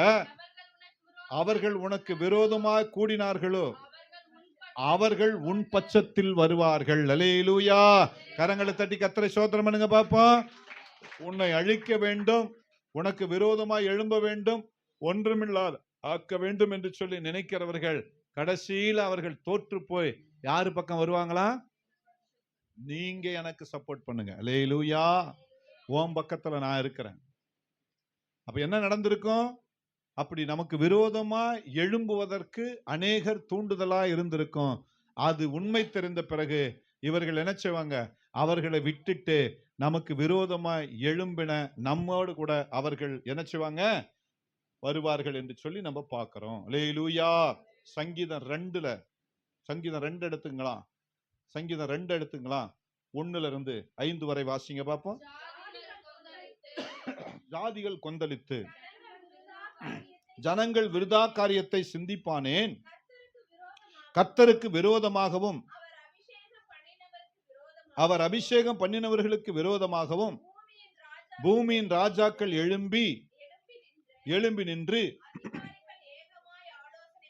அவர்கள் உனக்கு விரோதமாய் கூடினார்களோ அவர்கள் உன் பட்சத்தில் வருவார்கள். அல்லேலூயா. கரங்களை தட்டி கர்த்தரை ஸ்தோத்திரம் பண்ணுங்க பாப்போம். உன்னை அழிக்க வேண்டும், உனக்கு விரோதமாய் எழும்ப வேண்டும், ஒன்றுமில்லாத ஆக்க வேண்டும் என்று சொல்லி நினைக்கிறவர்கள் கடைசியில் அவர்கள் தோற்று போய் யாரு பக்கம் வருவாங்களா? நீங்க எனக்கு சப்போர்ட் பண்ணுங்க. அல்லேலூயா. உன் பக்கத்துல நான் இருக்கிறேன். அப்ப என்ன நடந்திருக்கும்? அப்படி நமக்கு விரோதமா எழும்புவதற்கு அநேகர் தூண்டுதலா இருந்திருக்கும். அது உண்மை தெரிந்த பிறகு இவர்கள் என்ன செய்வாங்க? அவர்களை விட்டுட்டு நமக்கு விரோதமா எழும்பின நம்மோடு கூட அவர்கள் என்ன செய்வாங்க? வருவார்கள் என்று சொல்லி நம்ம பார்க்கிறோம். அல்லேலூயா. சங்கீதம் 2 எடுத்துங்களா? சங்கீதம் 2 எடுத்துங்களா? 1-5 வரை வாசிங்க பார்ப்போம். ஜாதிகள் கொந்தளித்து ஜனங்கள் விருதா காரியத்தை சிந்திப்பானேன். கர்த்தருக்கு விரோதமாகவும் அவர் அபிஷேகம் பண்ணினவர்களுக்கு விரோதமாகவும் பூமியின் ராஜாக்கள் எழும்பி நின்று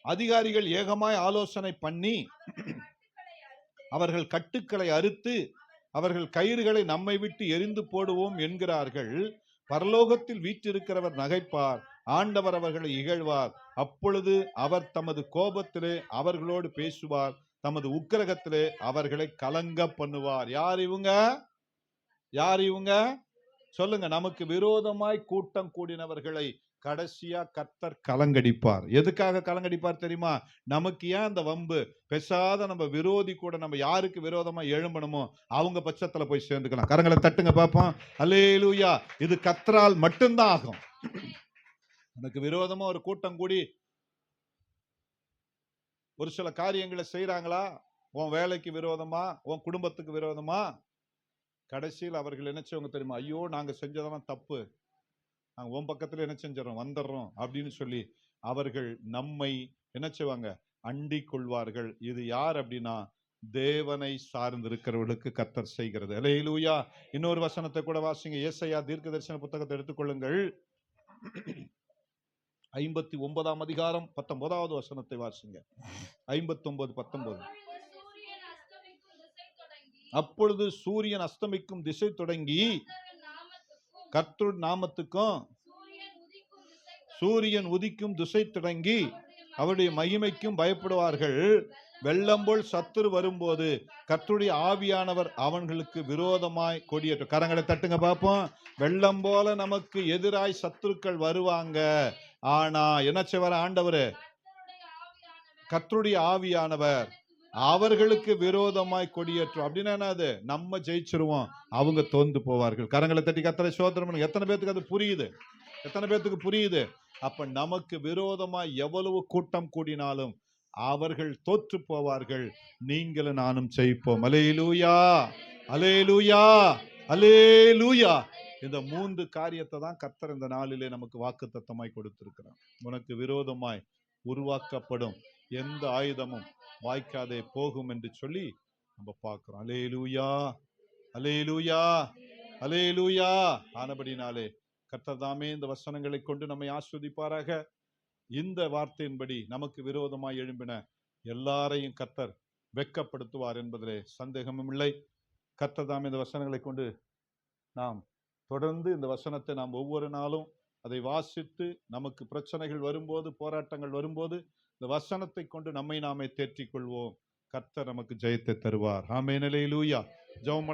அதிகாரிகள் ஏகமாய் ஆலோசனை பண்ணி அவர்கள் கட்டுக்களை அறுத்து அவர்கள் கயிறுகளை நம்மை விட்டு எரிந்து போடுவோம் என்கிறார்கள். பரலோகத்தில் வீற்றிருக்கிறவர் நகைப்பார், ஆண்டவர் அவர்களை இகழ்வார். அப்பொழுது அவர் தமது கோபத்திலே அவர்களோடு பேசுவார், தமது உக்கிரகத்திலே அவர்களை கலங்க பண்ணுவார். யார் இவங்க? சொல்லுங்க. நமக்கு விரோதமாய் கூட்டம் கூடினவர்களை கடைசியா கர்த்தர் கலங்கடிப்பார். எதுக்காக கலங்கடிப்பார் தெரியுமா? நமக்கு ஏன் அந்த வம்பு? பேசாத நம்ம விரோதி கூட நம்ம யாருக்கு விரோதமா எழும்பணுமோ அவங்க பட்சத்துல போய் சேர்ந்துக்கலாம். கரங்களை தட்டுங்க பாப்போம். அல்லேலூயா. இது கர்த்தரால் மட்டும்தான் ஆகும். எனக்கு விரோதமா ஒரு கூட்டம் கூடி ஒரு சில காரியங்களை செய்யறாங்களா? உன் வேலைக்கு விரோதமா, உன் குடும்பத்துக்கு விரோதமா, கடைசியில் அவர்கள் என்ன செய்வாங்க தெரியுமா? ஐயோ, நாங்க செஞ்சதெல்லாம் தப்பு, நாங்க உன் பக்கத்துல என்ன செஞ்சிடறோம், வந்துடுறோம் அப்படின்னு சொல்லி அவர்கள் நம்மை என்ன செய்வாங்க? அண்டிக் கொள்வார்கள். இது யார் அப்படின்னா தேவனை சார்ந்து இருக்கிறவர்களுக்கு கர்த்தர் செய்கிறது. அல்லேலூயா. இன்னொரு வசனத்தை கூட வாசிங்க. ஏசாயா தீர்க்கதரிசன புத்தகத்தை எடுத்துக்கொள்ளுங்கள். 59ஆம் அதிகாரம் 19வது வசனத்தை வாசிங்க. 59:19. அப்பொழுது சூரியன் அஸ்தமிக்கும் திசை தொடங்கி கர்த்தருடைய நாமத்துக்கும் சூரியன் உதிக்கும் திசை தொடங்கி அவருடைய மகிமைக்கும் பயப்படுவார்கள். வெள்ளம் போல் சத்துரு வரும்போது கர்த்தருடைய ஆவியானவர் அவங்களுக்கு விரோதமாய் கொடியேற்றும். கரங்களை தட்டுங்க பார்ப்போம். வெள்ளம் போல நமக்கு எதிராய் சத்துருக்கள் வருவாங்க. ஆனா என்ன செய்வார் ஆண்டவர்? கர்த்தருடைய ஆவியானவர் அவர்களுக்கு விரோதமாய் கொடியேற்றும். அப்படின்னா என்னது? நம்ம ஜெயிச்சிருவோம், அவங்க தோந்து போவார்கள். கரங்களை தட்டி கர்த்தரை ஸ்தோத்திரம் பண்ணுங்க. எத்தனை பேத்துக்கு அது புரியுது? எத்தனை பேத்துக்கு புரியுது? அப்ப நமக்கு விரோதமாய் எவ்வளவு கூட்டம் கூடினாலும் அவர்கள் தோற்று போவார்கள், நீங்களும் நானும் ஜெயிப்போம். அல்லேலூயா, அல்லேலூயா, அல்லேலூயா. இந்த 3 காரியத்தை தான் கர்த்தர் இந்த நாளிலே நமக்கு வாக்குத்தத்தமாய் கொடுத்திருக்கிறார். உனக்கு விரோதமாய் உருவாக்கப்படும் எந்த ஆயுதமும் வாய்க்காதே போகும் என்று சொல்லி நம்ம பார்க்கிறோம். அல்லேலூயா, அல்லேலூயா, அல்லேலூயா. ஆனபடினாலே கர்த்தர் தாமே இந்த வசனங்களை கொண்டு நம்மை ஆஸ்வதிப்பாராக. இந்த வார்த்தையின்படி நமக்கு விரோதமாய் எழும்பின எல்லாரையும் கர்த்தர் வெட்கப்படுத்துவார் என்பதிலே சந்தேகமும் இல்லை. கர்த்தர் தாமே இந்த வசனங்களை கொண்டு நாம் தொடர்ந்து இந்த வசனத்தை நாம் ஒவ்வொரு நாளும் அதை வாசித்து நமக்கு பிரச்சனைகள் வரும்போது, போராட்டங்கள் வரும்போது இந்த வசனத்தை கொண்டு நம்மை நாமே தேற்றிக் கொள்வோம். கர்த்தர் நமக்கு ஜெயத்தை தருவார். ஆமென். அல்லேலூயா. ஜெபம்